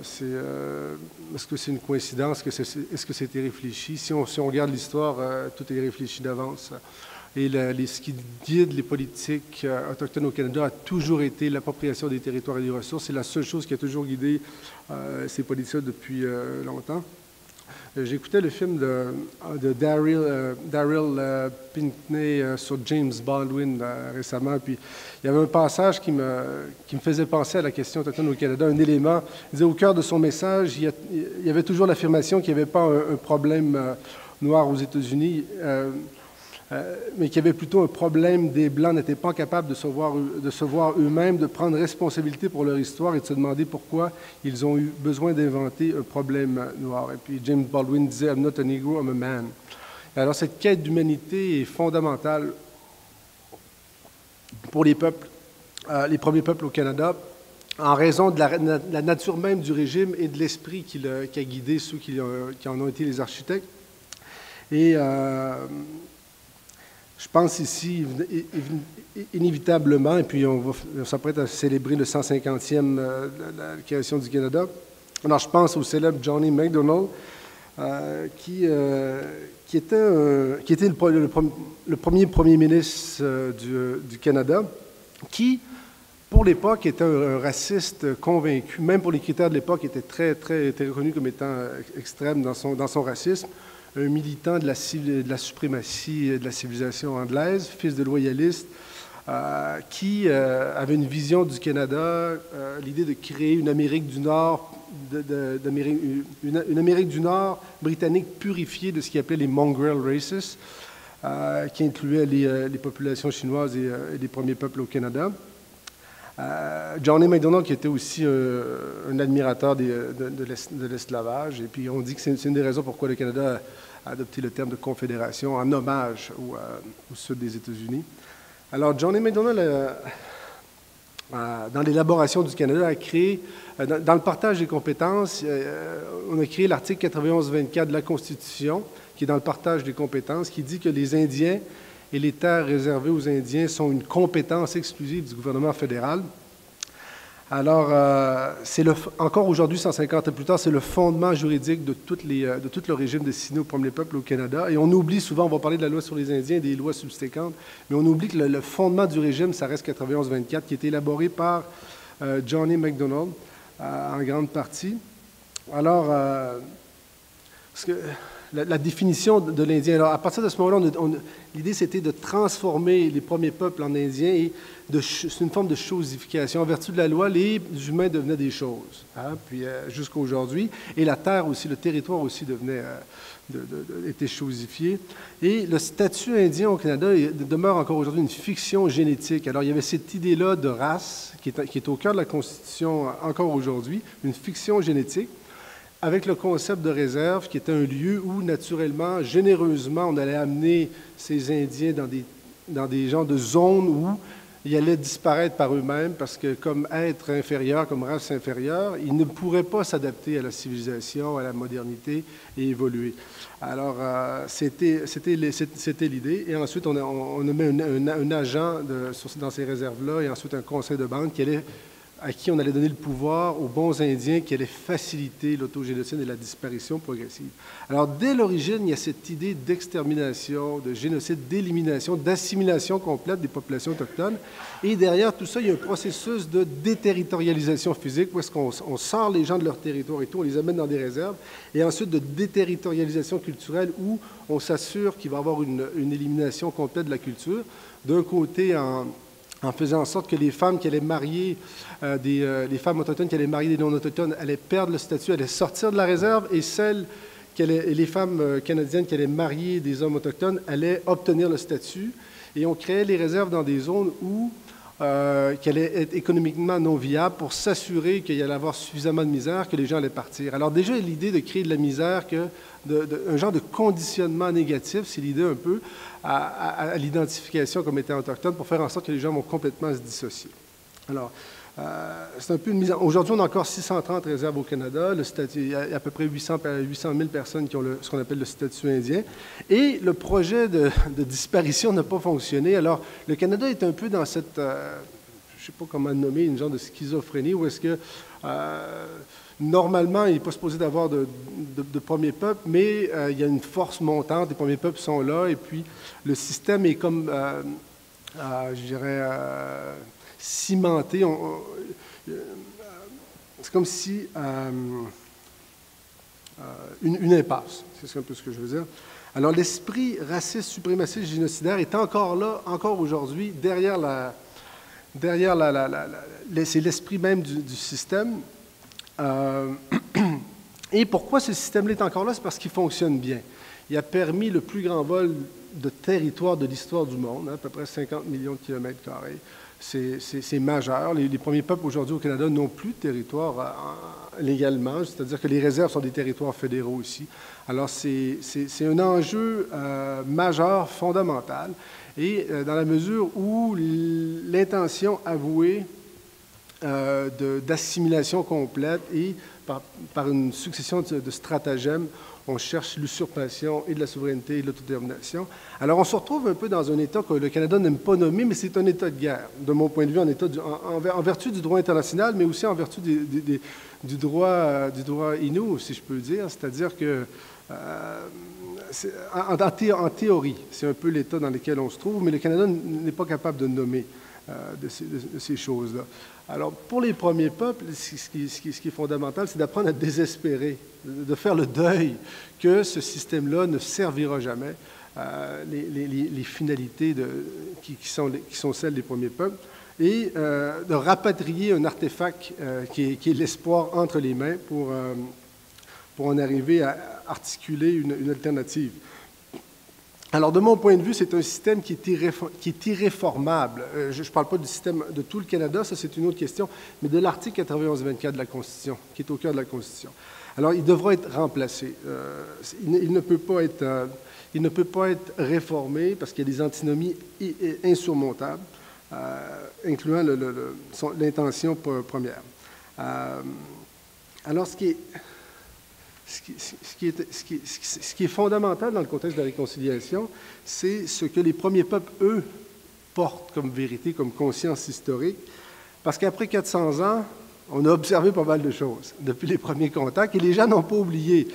Est-ce que c'est une coïncidence? Est-ce que c'était réfléchi? Si on regarde l'histoire, tout est réfléchi d'avance. Et ce qui guide les politiques autochtones au Canada a toujours été l'appropriation des territoires et des ressources. C'est la seule chose qui a toujours guidé ces politiques depuis longtemps. J'écoutais le film de Daryl Pinckney sur James Baldwin récemment, puis il y avait un passage qui me faisait penser à la question autochtone au Canada, un élément. Il disait au cœur de son message, il y avait toujours l'affirmation qu'il n'y avait pas un problème noir aux États-Unis, mais qu'il y avait plutôt un problème des Blancs n'étaient pas capables de se voir eux-mêmes, de prendre responsabilité pour leur histoire et de se demander pourquoi ils ont eu besoin d'inventer un problème noir. Et puis James Baldwin disait « I'm not a Negro, I'm a man ». Alors cette quête d'humanité est fondamentale pour les peuples, les premiers peuples au Canada, en raison de la nature même du régime et de l'esprit qui a guidé ceux qui en ont été les architectes. Et je pense ici, inévitablement, et puis on s'apprête à célébrer le 150e de la création du Canada. Alors, je pense au célèbre Johnny MacDonald, qui était le premier ministre du Canada, qui pour l'époque, était un raciste convaincu. Même pour les critères de l'époque, était était reconnu comme étant extrême dans son racisme. Un militant de la suprématie de la civilisation anglaise, fils de loyaliste, qui avait une vision du Canada, l'idée de créer une Amérique du Nord, une Amérique du Nord britannique purifiée de ce qu'il appelait les mongrel races, qui incluait les populations chinoises et les premiers peuples au Canada. John A. Macdonald, qui était aussi un admirateur de l'esclavage, et puis on dit que c'est une des raisons pourquoi le Canada a adopté le terme de confédération en hommage au sud des États-Unis. Alors, John A. Macdonald, dans l'élaboration du Canada, a créé, dans le partage des compétences, on a créé l'article 91-24 de la Constitution, qui est dans le partage des compétences, qui dit que les Indiens et les terres réservées aux Indiens sont une compétence exclusive du gouvernement fédéral. Alors, encore aujourd'hui, 150 ans plus tard, c'est le fondement juridique de tout le régime destiné aux premiers peuples au Canada. Et on oublie souvent, on va parler de la loi sur les Indiens et des lois subséquentes, mais on oublie que le fondement du régime, ça reste 91-24, qui a été élaboré par John A. Macdonald, en grande partie. Alors, la définition de l'Indien. Alors, à partir de ce moment-là, l'idée, c'était de transformer les premiers peuples en Indiens et c'est une forme de chosification. En vertu de la loi, les humains devenaient des choses, puis jusqu'à aujourd'hui. Et la terre aussi, le territoire aussi était chosifié. Et le statut indien au Canada demeure encore aujourd'hui une fiction génétique. Alors, il y avait cette idée-là de race qui est au cœur de la Constitution encore aujourd'hui, une fiction génétique, avec le concept de réserve, qui était un lieu où, naturellement, généreusement, on allait amener ces Indiens dans des genres de zones où ils allaient disparaître par eux-mêmes, parce que comme être inférieur, comme race inférieure, ils ne pourraient pas s'adapter à la civilisation, à la modernité et évoluer. Alors, c'était l'idée. Et ensuite, on a mis un agent dans ces réserves-là, et ensuite un conseil de bande à qui on allait donner le pouvoir aux bons Indiens qui allaient faciliter l'autogénocide et la disparition progressive. Alors, dès l'origine, il y a cette idée d'extermination, de génocide, d'élimination, d'assimilation complète des populations autochtones. Et derrière tout ça, il y a un processus de déterritorialisation physique, où est-ce qu'on sort les gens de leur territoire et tout, on les amène dans des réserves, et ensuite de déterritorialisation culturelle, où on s'assure qu'il va y avoir une élimination complète de la culture. D'un côté, en faisant en sorte que les femmes qui allaient marier, les femmes autochtones qui allaient marier des non-autochtones allaient perdre le statut, allaient sortir de la réserve, et les femmes canadiennes qui allaient marier des hommes autochtones allaient obtenir le statut. Et on créait les réserves dans des zones qui allaient être économiquement non viables pour s'assurer qu'il y allait avoir suffisamment de misère, que les gens allaient partir. Alors déjà, l'idée de créer de la misère, un genre de conditionnement négatif, c'est l'idée un peu à l'identification comme étant autochtone pour faire en sorte que les gens vont complètement se dissocier. Alors, c'est un peu une mise en... Aujourd'hui, on a encore 630 réserves au Canada. Il y a à peu près 800 000 personnes qui ont ce qu'on appelle le statut indien. Et le projet de disparition n'a pas fonctionné. Alors, le Canada est un peu dans cette... je ne sais pas comment le nommer, une genre de schizophrénie, où est-ce que... normalement, il n'est pas supposé d'avoir de premiers peuples, mais il y a une force montante, les premiers peuples sont là, et puis le système est comme, je dirais, cimenté. C'est comme si une impasse, c'est un peu ce que je veux dire. Alors, l'esprit raciste, suprémaciste, génocidaire est encore là, encore aujourd'hui, c'est l'esprit même du système. Et pourquoi ce système-là est encore là? C'est parce qu'il fonctionne bien. Il a permis le plus grand vol de territoire de l'histoire du monde, à peu près 50 millions de kilomètres carrés. C'est majeur. Les premiers peuples aujourd'hui au Canada n'ont plus de territoire légalement, c'est-à-dire que les réserves sont des territoires fédéraux aussi. Alors, c'est un enjeu majeur, fondamental, et dans la mesure où l'intention avouée d'assimilation complète et par une succession de stratagèmes, on cherche l'usurpation et de la souveraineté et de l'autodétermination. Alors, on se retrouve un peu dans un État que le Canada n'aime pas nommer, mais c'est un État de guerre, de mon point de vue, en vertu du droit international, mais aussi en vertu du droit inou, si je peux dire. C'est-à-dire que, en théorie, c'est un peu l'État dans lequel on se trouve, mais le Canada n'est pas capable de nommer de ces choses-là. Alors, pour les premiers peuples, ce qui est fondamental, c'est d'apprendre à désespérer, de faire le deuil que ce système-là ne servira jamais, les finalités qui sont celles des premiers peuples, et de rapatrier un artefact qui est l'espoir entre les mains pour en arriver à articuler une alternative. Alors, de mon point de vue, c'est un système qui est irréformable. Je ne parle pas du système de tout le Canada, ça c'est une autre question, mais de l'article 91-24 de la Constitution, qui est au cœur de la Constitution. Alors, il devra être remplacé. Il ne peut pas être réformé parce qu'il y a des antinomies insurmontables, incluant l'intention première. Alors, ce qui est fondamental dans le contexte de la réconciliation, c'est ce que les premiers peuples, eux, portent comme vérité, comme conscience historique, parce qu'après 400 ans, on a observé pas mal de choses depuis les premiers contacts, et les gens n'ont pas oublié.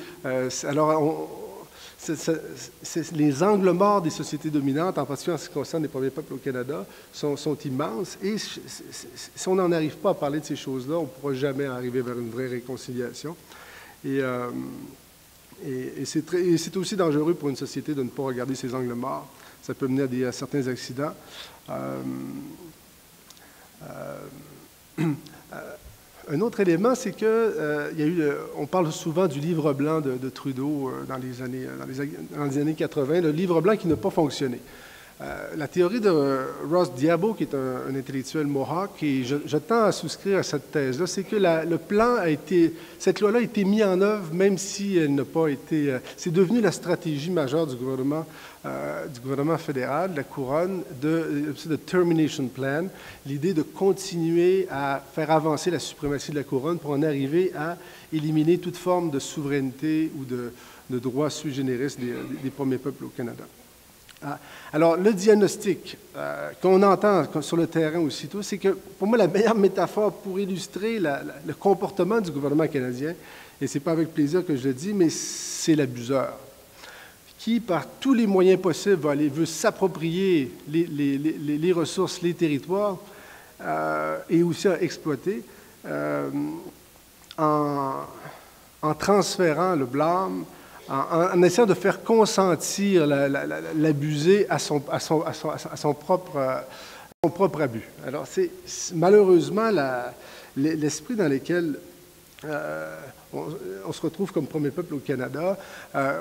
Les angles morts des sociétés dominantes, en particulier en ce qui concerne les premiers peuples au Canada, sont immenses, et si on n'en arrive pas à parler de ces choses-là, on ne pourra jamais arriver vers une vraie réconciliation. Et c'est aussi dangereux pour une société de ne pas regarder ces angles morts. Ça peut mener à certains accidents. Un autre élément, c'est on parle souvent du livre blanc de Trudeau dans les années 80, le livre blanc qui n'a pas fonctionné. La théorie de Ross Diabo, qui est un intellectuel Mohawk, et je tends à souscrire à cette thèse-là, c'est que cette loi-là a été mise en œuvre, même si elle n'a pas été... c'est devenu la stratégie majeure du gouvernement fédéral, de la couronne, de Termination Plan, l'idée de continuer à faire avancer la suprématie de la couronne pour en arriver à éliminer toute forme de souveraineté ou de droit sui generis des premiers peuples au Canada. Alors, le diagnostic qu'on entend sur le terrain aussitôt, c'est que, pour moi, la meilleure métaphore pour illustrer le comportement du gouvernement canadien, et ce n'est pas avec plaisir que je le dis, mais c'est l'abuseur, qui, par tous les moyens possibles, veut s'approprier les ressources, les territoires, et aussi à exploiter, en transférant le blâme, en essayant de faire consentir l'abusé à son propre abus. Alors, c'est malheureusement l'esprit dans lequel on se retrouve comme premier peuple au Canada.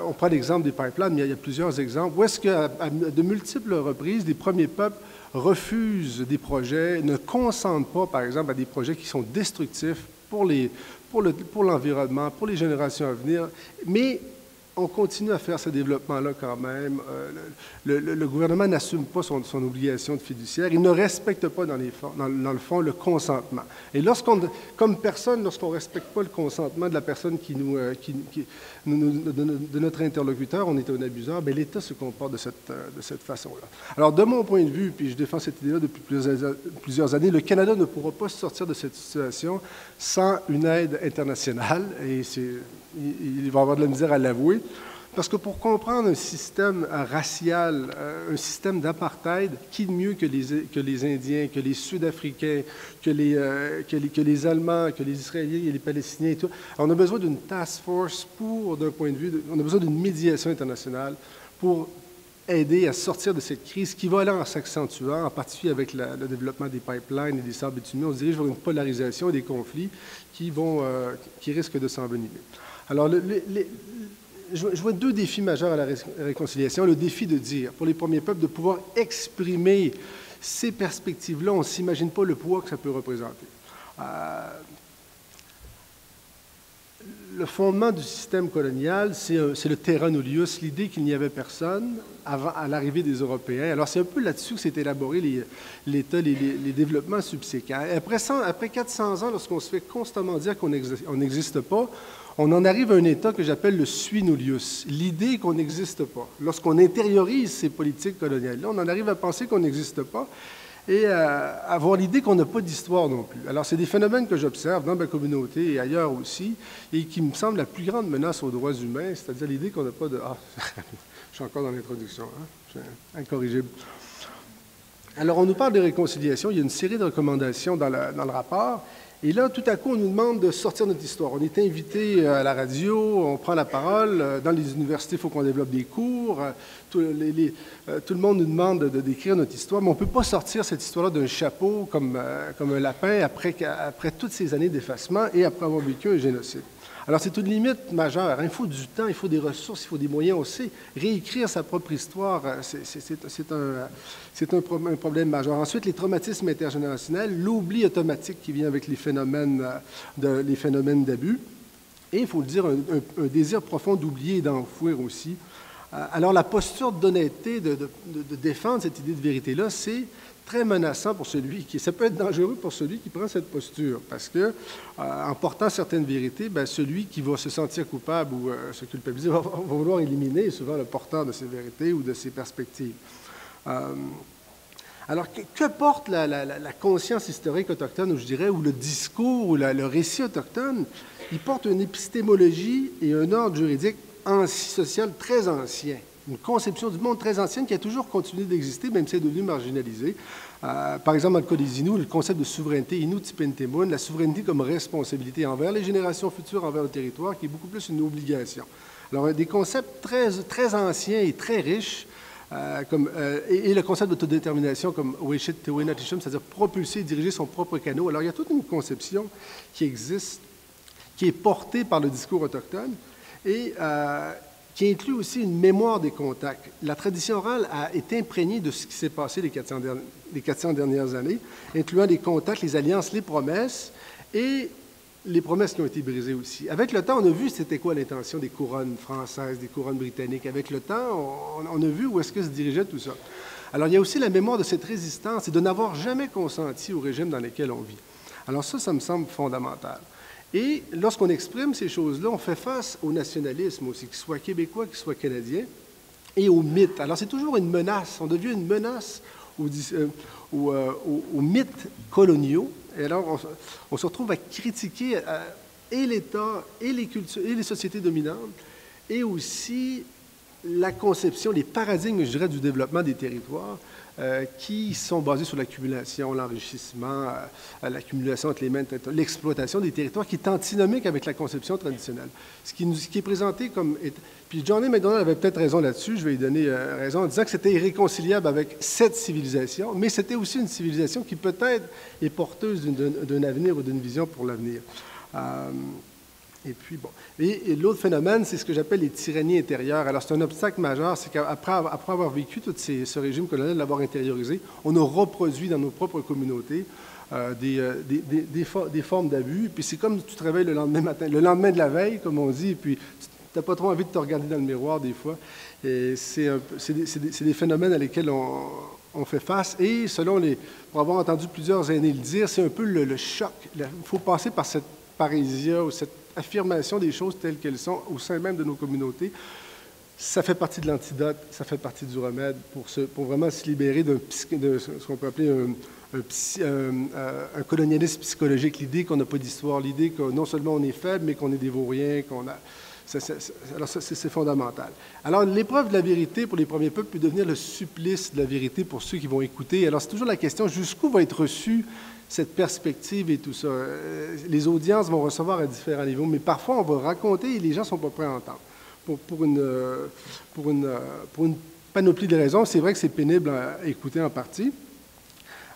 On prend l'exemple des pipelines, mais il y a plusieurs exemples. Où est-ce qu'à de multiples reprises, des premiers peuples refusent des projets, ne consentent pas, par exemple, à des projets qui sont destructifs pour l'environnement, pour les générations à venir, mais on continue à faire ce développement-là quand même. Le gouvernement n'assume pas son obligation de fiduciaire. Il ne respecte pas, dans le fond, le consentement. Et comme personne, lorsqu'on ne respecte pas le consentement de la personne de notre interlocuteur, on est un abuseur, bien, l'État se comporte de cette façon-là. Alors, de mon point de vue, puis je défends cette idée-là depuis plusieurs années, le Canada ne pourra pas sortir de cette situation sans une aide internationale, et il va avoir de la misère à l'avouer, parce que pour comprendre un système racial, un système d'apartheid, qui de mieux que les Indiens, que les Sud-Africains, que les Allemands, que les Israéliens et les Palestiniens et tout. Alors, on a besoin d'une task force d'un point de vue, on a besoin d'une médiation internationale pour aider à sortir de cette crise qui va aller en s'accentuant, en particulier avec le développement des pipelines et des sables bitumineux. On se dirige vers une polarisation et des conflits qui risquent de s'envenimer. Alors, je vois deux défis majeurs à la réconciliation. Le défi de dire, pour les premiers peuples, de pouvoir exprimer ces perspectives-là, on ne s'imagine pas le poids que ça peut représenter. Le fondement du système colonial, c'est le terra nullius, l'idée qu'il n'y avait personne à l'arrivée des Européens. Alors, c'est un peu là-dessus que s'est élaboré les développements subséquents. Et après 400 ans, lorsqu'on se fait constamment dire qu'on n'existe pas, on en arrive à un état que j'appelle le sui nullius, l'idée qu'on n'existe pas. Lorsqu'on intériorise ces politiques coloniales-là, on en arrive à penser qu'on n'existe pas et à avoir l'idée qu'on n'a pas d'histoire non plus. Alors, c'est des phénomènes que j'observe dans ma communauté et ailleurs aussi, et qui me semblent la plus grande menace aux droits humains, c'est-à-dire l'idée qu'on n'a pas de... Ah, je suis encore dans l'introduction, hein? Je suis incorrigible. Alors, on nous parle de réconciliation. Il y a une série de recommandations dans le rapport. Et là, tout à coup, on nous demande de sortir notre histoire. On est invité à la radio, on prend la parole. Dans les universités, il faut qu'on développe des cours. Tout le monde nous demande de décrire notre histoire, mais on ne peut pas sortir cette histoire-là d'un chapeau comme un lapin après toutes ces années d'effacement et après avoir vécu un génocide. Alors, c'est une limite majeure. Il faut du temps, il faut des ressources, il faut des moyens. On sait, réécrire sa propre histoire, c'est un problème majeur. Ensuite, les traumatismes intergénérationnels, l'oubli automatique qui vient avec les phénomènes d'abus. Et, il faut le dire, un désir profond d'oublier et d'enfouir aussi. Alors, la posture d'honnêteté, de défendre cette idée de vérité-là, c'est très menaçant pour celui qui... Ça peut être dangereux pour celui qui prend cette posture, parce que en portant certaines vérités, bien, celui qui va se sentir coupable ou se culpabiliser va vouloir éliminer souvent le porteur de ces vérités ou de ces perspectives. Alors, que porte la conscience historique autochtone, ou je dirais, ou le discours, ou le récit autochtone? Il porte une épistémologie et un ordre juridique social très ancien. Une conception du monde très ancienne qui a toujours continué d'exister, même si elle est devenue marginalisée. Par exemple, dans le cas des Inuits, le concept de souveraineté Inuit-Tipentemun, la souveraineté comme responsabilité envers les générations futures, envers le territoire, qui est beaucoup plus une obligation. Alors, des concepts très, très anciens et très riches, et le concept d'autodétermination comme Weshit Tewenatishum, c'est-à-dire propulser et diriger son propre canot. Alors, il y a toute une conception qui existe, qui est portée par le discours autochtone, et qui inclut aussi une mémoire des contacts. La tradition orale est imprégnée de ce qui s'est passé les 400 dernières années, incluant les contacts, les alliances, les promesses, et les promesses qui ont été brisées aussi. Avec le temps, on a vu c'était quoi l'intention des couronnes françaises, des couronnes britanniques. Avec le temps, on a vu où est-ce que se dirigeait tout ça. Alors, il y a aussi la mémoire de cette résistance et de n'avoir jamais consenti au régime dans lequel on vit. Alors ça me semble fondamental. Et lorsqu'on exprime ces choses-là, on fait face au nationalisme aussi, qu'il soit québécois, qu'il soit canadien, et au mythe. Alors, c'est toujours une menace. On devient une menace aux mythes coloniaux. Et alors, on se retrouve à critiquer et l'État, et les cultures, et les sociétés dominantes, et aussi la conception, les paradigmes, je dirais, du développement des territoires qui sont basés sur l'accumulation, l'enrichissement, l'accumulation entre les mains, l'exploitation des territoires, qui est antinomique avec la conception traditionnelle. Ce qui est présenté comme... Puis John A. MacDonald avait peut-être raison là-dessus, je vais lui donner raison, en disant que c'était irréconciliable avec cette civilisation, mais c'était aussi une civilisation qui peut-être est porteuse d'un avenir ou d'une vision pour l'avenir. Et puis, bon. Et l'autre phénomène, c'est ce que j'appelle les tyrannies intérieures. Alors, c'est un obstacle majeur, c'est qu'après avoir vécu tout ce régime colonial, l'avoir intériorisé, on a reproduit dans nos propres communautés des formes d'abus. Puis c'est comme tu te réveilles le lendemain matin, le lendemain de la veille, comme on dit, et puis tu n'as pas trop envie de te regarder dans le miroir des fois. Et c'est des phénomènes à lesquels on fait face. Et pour avoir entendu plusieurs aînés le dire, c'est un peu le choc. Il faut passer par cette parésia ou cette affirmation des choses telles qu'elles sont au sein même de nos communautés. Ça fait partie de l'antidote, ça fait partie du remède pour vraiment se libérer de ce qu'on peut appeler un colonialisme psychologique, l'idée qu'on n'a pas d'histoire, l'idée que non seulement on est faible, mais qu'on est des vauriens, alors ça, c'est fondamental. Alors, l'épreuve de la vérité pour les premiers peuples peut devenir le supplice de la vérité pour ceux qui vont écouter. Alors, c'est toujours la question, jusqu'où va être reçue cette perspective et tout ça. Les audiences vont recevoir à différents niveaux, mais parfois, on va raconter et les gens ne sont pas prêts à entendre. Pour une panoplie de raisons, c'est vrai que c'est pénible à écouter en partie.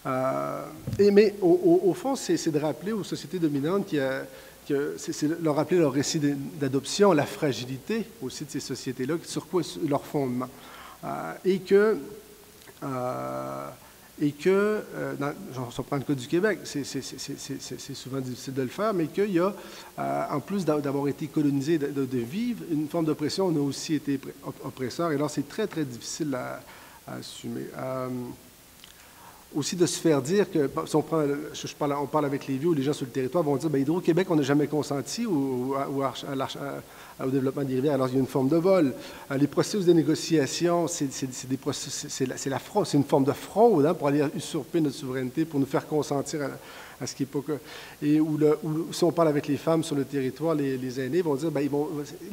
Mais au fond, c'est de rappeler aux sociétés dominantes c'est leur rappeler leur récit d'adoption, la fragilité aussi de ces sociétés-là, sur quoi leur fondement. Et que je prends le cas du Québec, c'est souvent difficile de le faire, mais qu'il y a, en plus d'avoir été colonisé, de vivre une forme d'oppression, on a aussi été oppresseur, et alors c'est très, très difficile à assumer. Aussi de se faire dire que, si on parle avec les vieux ou les gens sur le territoire, vont dire, Hydro-Québec, on n'a jamais consenti au développement des rivières. Alors, il y a une forme de vol. Les processus de négociation, c'est la fraude, c'est une forme de fraude pour aller usurper notre souveraineté, pour nous faire consentir à ce qui est pas et où si on parle avec les femmes sur le territoire, les aînés vont dire,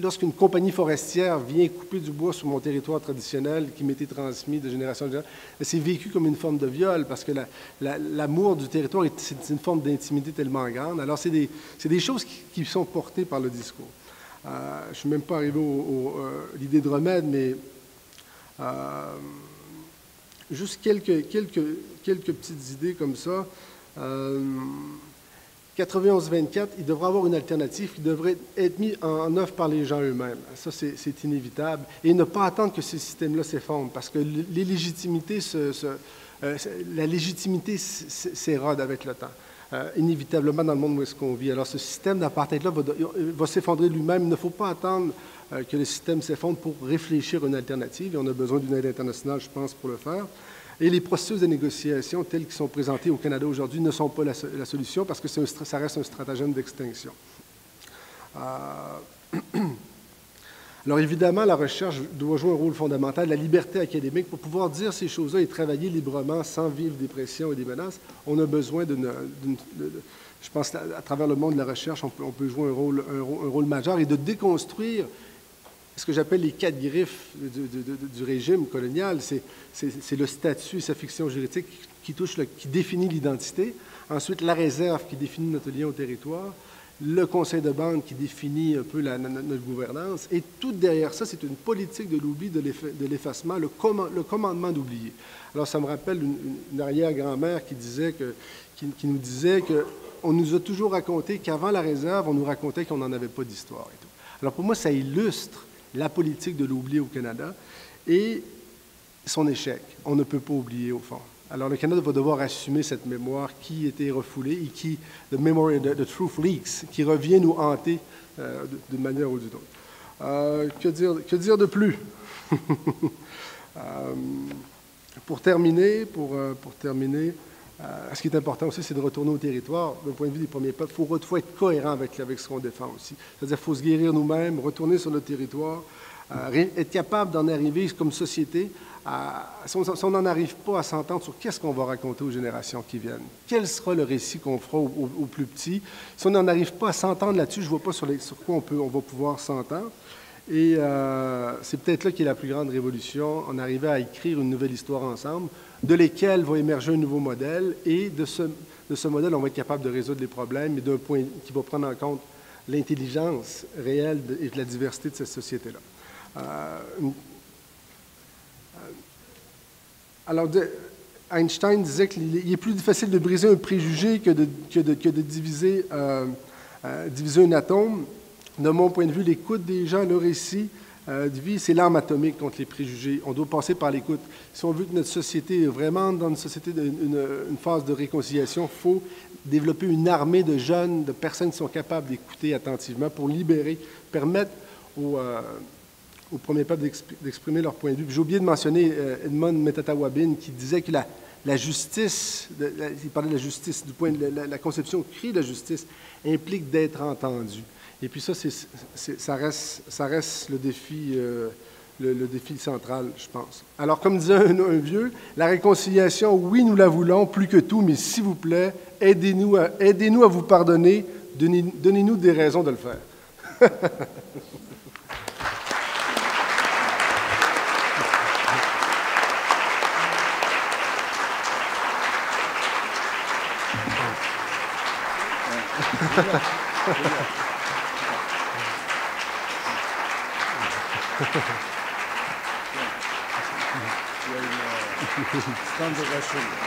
lorsqu'une compagnie forestière vient couper du bois sur mon territoire traditionnel qui m'était transmis de génération en génération, c'est vécu comme une forme de viol parce que l'amour du territoire, c'est une forme d'intimité tellement grande. Alors, c'est des choses qui sont portées par le discours. Je ne suis même pas arrivé à l'idée de remède, mais juste quelques petites idées comme ça. 91-24, il devrait y avoir une alternative qui devrait être mise en œuvre par les gens eux-mêmes. Ça, c'est inévitable. Et ne pas attendre que ces systèmes-là s'effondrent, parce que la légitimité s'érode avec le temps. Inévitablement dans le monde où est-ce qu'on vit. Alors, ce système d'apartheid-là va s'effondrer lui-même. Il ne faut pas attendre que le système s'effondre pour réfléchir à une alternative. Et on a besoin d'une aide internationale, je pense, pour le faire. Et les processus de négociation tels qu'ils sont présentés au Canada aujourd'hui ne sont pas la solution parce que ça reste un stratagème d'extinction. Alors évidemment, la recherche doit jouer un rôle fondamental, la liberté académique. Pour pouvoir dire ces choses-là et travailler librement sans vivre des pressions et des menaces, on a besoin je pense qu'à travers le monde de la recherche, on peut jouer un rôle majeur et de déconstruire ce que j'appelle les 4 griffes du régime colonial. C'est le statut, sa fiction juridique qui définit l'identité. Ensuite, la réserve qui définit notre lien au territoire. Le conseil de bande qui définit un peu notre gouvernance. Et tout derrière ça, c'est une politique de l'oubli, de l'effacement, le commandement d'oublier. Alors, ça me rappelle une arrière-grand-mère qui nous disait qu'on nous a toujours raconté qu'avant la réserve, on nous racontait qu'on n'en avait pas d'histoire et tout. Alors, pour moi, ça illustre la politique de l'oubli au Canada et son échec. On ne peut pas oublier, au fond. Alors, le Canada va devoir assumer cette mémoire qui était refoulée et qui, the memory, the truth leaks, qui revient nous hanter d'une manière ou d'une autre. Que dire de plus? Pour terminer, ce qui est important aussi, c'est de retourner au territoire. D'un point de vue des premiers peuples, il faut être cohérent avec ce qu'on défend aussi. C'est-à-dire qu'il faut se guérir nous-mêmes, retourner sur notre territoire, être capable d'en arriver comme société. Si on n'en arrive pas à s'entendre sur qu'est-ce qu'on va raconter aux générations qui viennent, quel sera le récit qu'on fera aux plus petits, si on n'en arrive pas à s'entendre là-dessus, je ne vois pas sur quoi on va pouvoir s'entendre. Et c'est peut-être là qu'est la plus grande révolution, en arrivant à écrire une nouvelle histoire ensemble, de lesquelles va émerger un nouveau modèle, et de ce modèle, on va être capable de résoudre les problèmes, et d'un point qui va prendre en compte l'intelligence réelle et de la diversité de cette société-là. Alors, Einstein disait qu'il est plus facile de briser un préjugé que de diviser un atome. De mon point de vue, l'écoute des gens, le récit de vie, c'est l'arme atomique contre les préjugés. On doit passer par l'écoute. Si on veut que notre société est vraiment dans une société une phase de réconciliation, il faut développer une armée de jeunes, de personnes qui sont capables d'écouter attentivement pour libérer, permettre aux premiers peuples d'exprimer leur point de vue. J'ai oublié de mentionner Edmond Metatawabine qui disait que la justice, il parlait de la justice, du point de la conception crie de la justice, implique d'être entendu. Et puis ça reste le défi, le défi central, je pense. Alors, comme disait un vieux, la réconciliation, oui, nous la voulons plus que tout, mais s'il vous plaît, aidez-nous à vous pardonner, donnez-nous des raisons de le faire.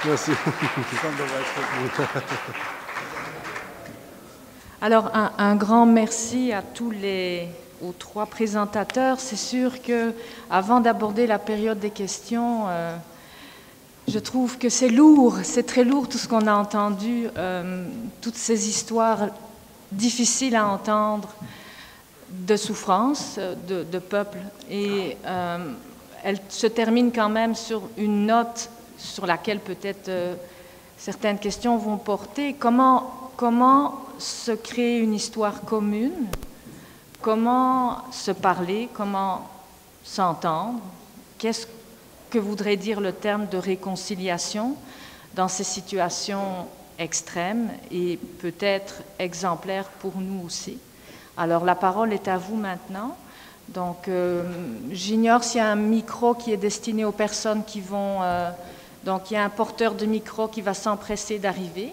Merci. Alors, un grand merci à aux 3 présentateurs. C'est sûr que, avant d'aborder la période des questions, je trouve que c'est lourd, c'est très lourd tout ce qu'on a entendu, toutes ces histoires difficiles à entendre de souffrance de peuple. Et elle se termine quand même sur une note sur laquelle peut-être certaines questions vont porter. Comment se créer une histoire commune? Comment se parler? Comment s'entendre? Qu'est-ce que voudrait dire le terme de réconciliation dans ces situations extrême et peut-être exemplaire pour nous aussi. Alors la parole est à vous maintenant. Donc j'ignore s'il y a un micro qui est destiné aux personnes qui vont... donc il y a un porteur de micro qui va s'empresser d'arriver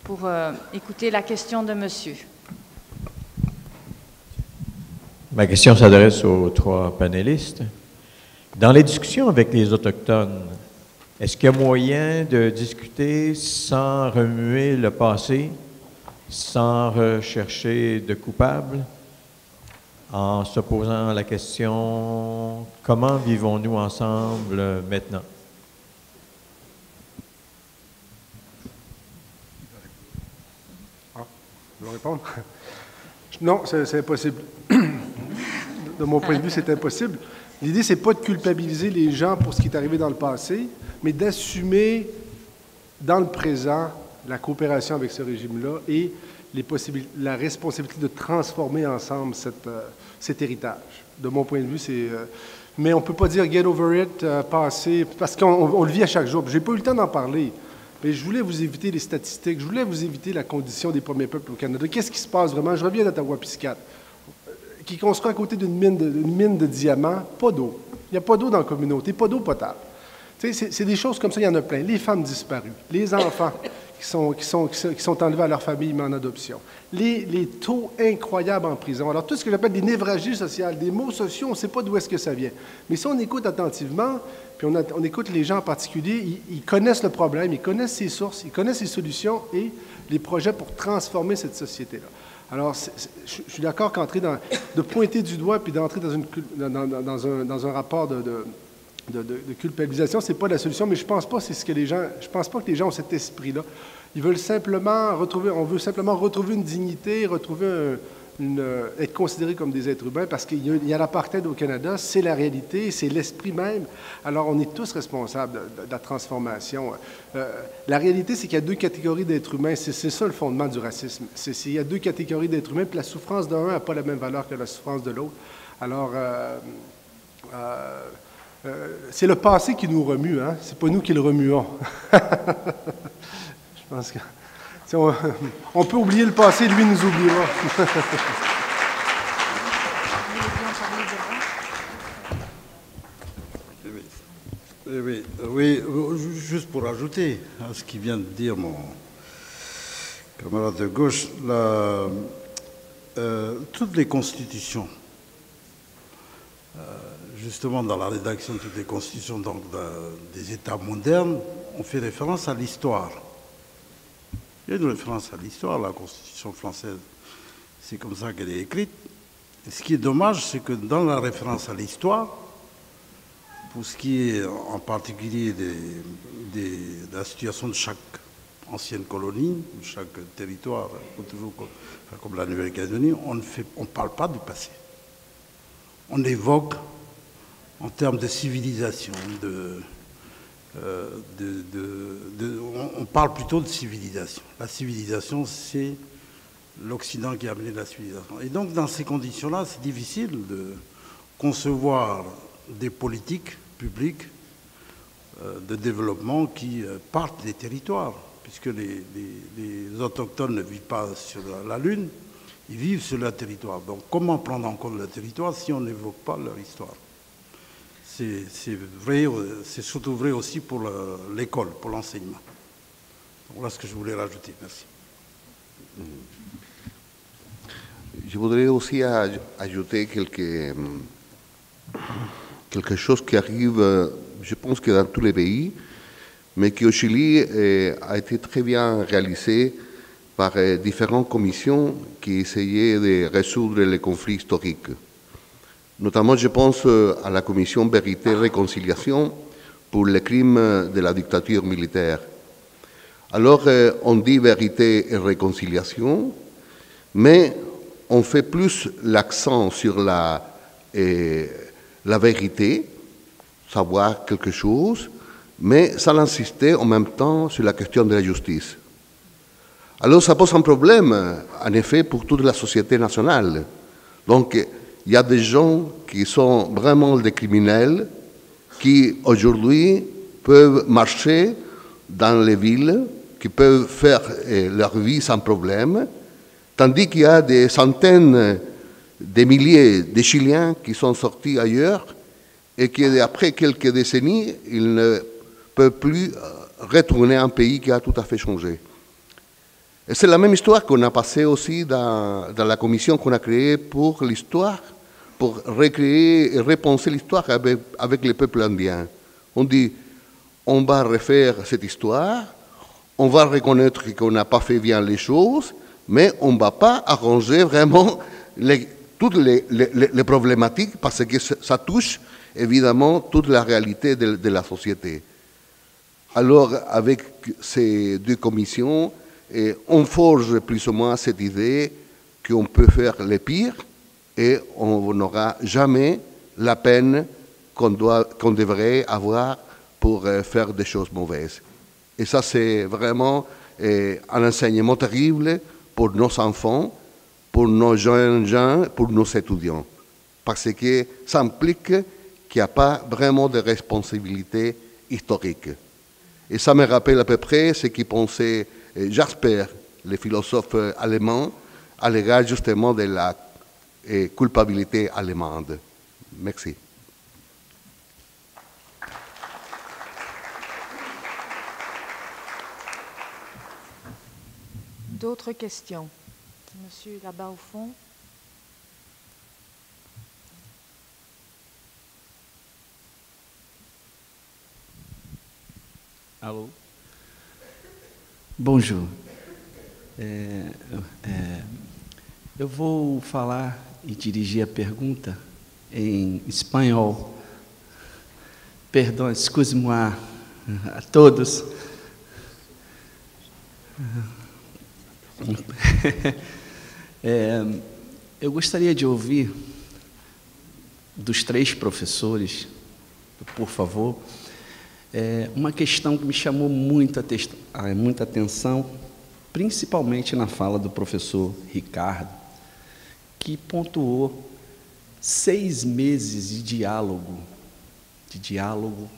pour écouter la question de monsieur. Ma question s'adresse aux 3 panélistes. Dans les discussions avec les Autochtones, est-ce qu'il y a moyen de discuter sans remuer le passé, sans rechercher de coupables, en se posant la question « Comment vivons-nous ensemble maintenant ?» Je vais répondre. Non, c'est impossible. De mon point de vue, c'est impossible. L'idée, c'est pas de culpabiliser les gens pour ce qui est arrivé dans le passé, mais d'assumer dans le présent la coopération avec ce régime-là et la responsabilité de transformer ensemble cet héritage. De mon point de vue, c'est... mais on ne peut pas dire « get over it », passer, parce qu'on le vit à chaque jour. Je n'ai pas eu le temps d'en parler, mais je voulais vous éviter les statistiques, je voulais vous éviter la condition des premiers peuples au Canada. Qu'est-ce qui se passe vraiment? Je reviens d'Ottawa-Piscate, qui construit à côté d'une mine de diamants, pas d'eau. Il n'y a pas d'eau dans la communauté, pas d'eau potable. C'est des choses comme ça, il y en a plein. Les femmes disparues, les enfants qui sont enlevés à leur famille mais en adoption, les taux incroyables en prison. Alors, tout ce que j'appelle des névragies sociales, des maux sociaux, on ne sait pas d'où est-ce que ça vient. Mais si on écoute attentivement, puis on écoute les gens en particulier, ils connaissent le problème, ils connaissent ses sources, ils connaissent ses solutions et les projets pour transformer cette société-là. Alors, je suis d'accord de pointer du doigt puis d'entrer dans un rapport de culpabilisation, c'est pas la solution, mais je pense pas que les gens ont cet esprit-là. Ils veulent simplement on veut simplement retrouver une dignité, être considérés comme des êtres humains, parce qu'il y a l'apartheid au Canada, c'est la réalité, c'est l'esprit même. Alors, on est tous responsables de la transformation. La réalité, c'est qu'il y a 2 catégories d'êtres humains. C'est ça le fondement du racisme. Il y a 2 catégories d'êtres humains, puis la souffrance d'un n'a pas la même valeur que la souffrance de l'autre. Alors, c'est le passé qui nous remue, hein? C'est pas nous qui le remuons. Je pense que on peut oublier le passé, lui nous oubliera. Oui, juste pour ajouter à ce qui vient de dire mon camarade de gauche, toutes les constitutions, justement dans la rédaction de toutes les constitutions donc, des États modernes, on fait référence à l'histoire. Il y a une référence à l'histoire, la Constitution française, c'est comme ça qu'elle est écrite. Et ce qui est dommage, c'est que dans la référence à l'histoire, pour ce qui est en particulier de la situation de chaque ancienne colonie, de chaque territoire, toujours comme la Nouvelle-Calédonie, on ne parle pas du passé. On évoque en termes de civilisation, on parle plutôt de civilisation. La civilisation, c'est l'Occident qui a amené la civilisation. Et donc, dans ces conditions-là, c'est difficile de concevoir des politiques publiques de développement qui partent des territoires, puisque les autochtones ne vivent pas sur la Lune, ils vivent sur leur territoire. Donc, comment prendre en compte le territoire si on n'évoque pas leur histoire? C'est vrai, c'est surtout vrai aussi pour l'école, pour l'enseignement. Voilà ce que je voulais rajouter. Merci. Je voudrais aussi ajouter quelque chose qui arrive, je pense que dans tous les pays, mais qui au Chili a été très bien réalisé par différentes commissions qui essayaient de résoudre les conflits historiques. Notamment, je pense à la commission Vérité et Réconciliation pour les crimes de la dictature militaire. Alors, on dit vérité et réconciliation, mais on fait plus l'accent sur la vérité, savoir quelque chose, mais sans insister en même temps sur la question de la justice. Alors, ça pose un problème, en effet, pour toute la société nationale. Donc, il y a des gens qui sont vraiment des criminels qui, aujourd'hui, peuvent marcher dans les villes qui peuvent faire leur vie sans problème, tandis qu'il y a des centaines, des milliers de Chiliens qui sont sortis ailleurs et qui, après quelques décennies, ils ne peuvent plus retourner à un pays qui a tout à fait changé. Et c'est la même histoire qu'on a passée aussi dans la commission qu'on a créée pour l'histoire, pour recréer et repenser l'histoire avec les peuples indiens. On dit, on va refaire cette histoire, on va reconnaître qu'on n'a pas fait bien les choses, mais on ne va pas arranger vraiment toutes les problématiques parce que ça touche évidemment toute la réalité de la société. Alors, avec ces deux commissions, on forge plus ou moins cette idée qu'on peut faire le pire et on n'aura jamais la peine qu'on devrait avoir pour faire des choses mauvaises. Et ça, c'est vraiment un enseignement terrible pour nos enfants, pour nos jeunes gens, pour nos étudiants. Parce que ça implique qu'il n'y a pas vraiment de responsabilité historique. Et ça me rappelle à peu près ce qu'y pensait Jasper, le philosophe allemand, à l'égard justement de la culpabilité allemande. Merci. D'autres questions? Monsieur là-bas au fond. Alô? Bonjour. Eu vou falar e dirigir a pergunta em espanhol. Perdão, excuse-moi a todos. Eu gostaria de ouvir dos três professores, por favor, uma questão que me chamou muita atenção, principalmente na fala do professor Ricardo, que pontuou 6 meses de diálogo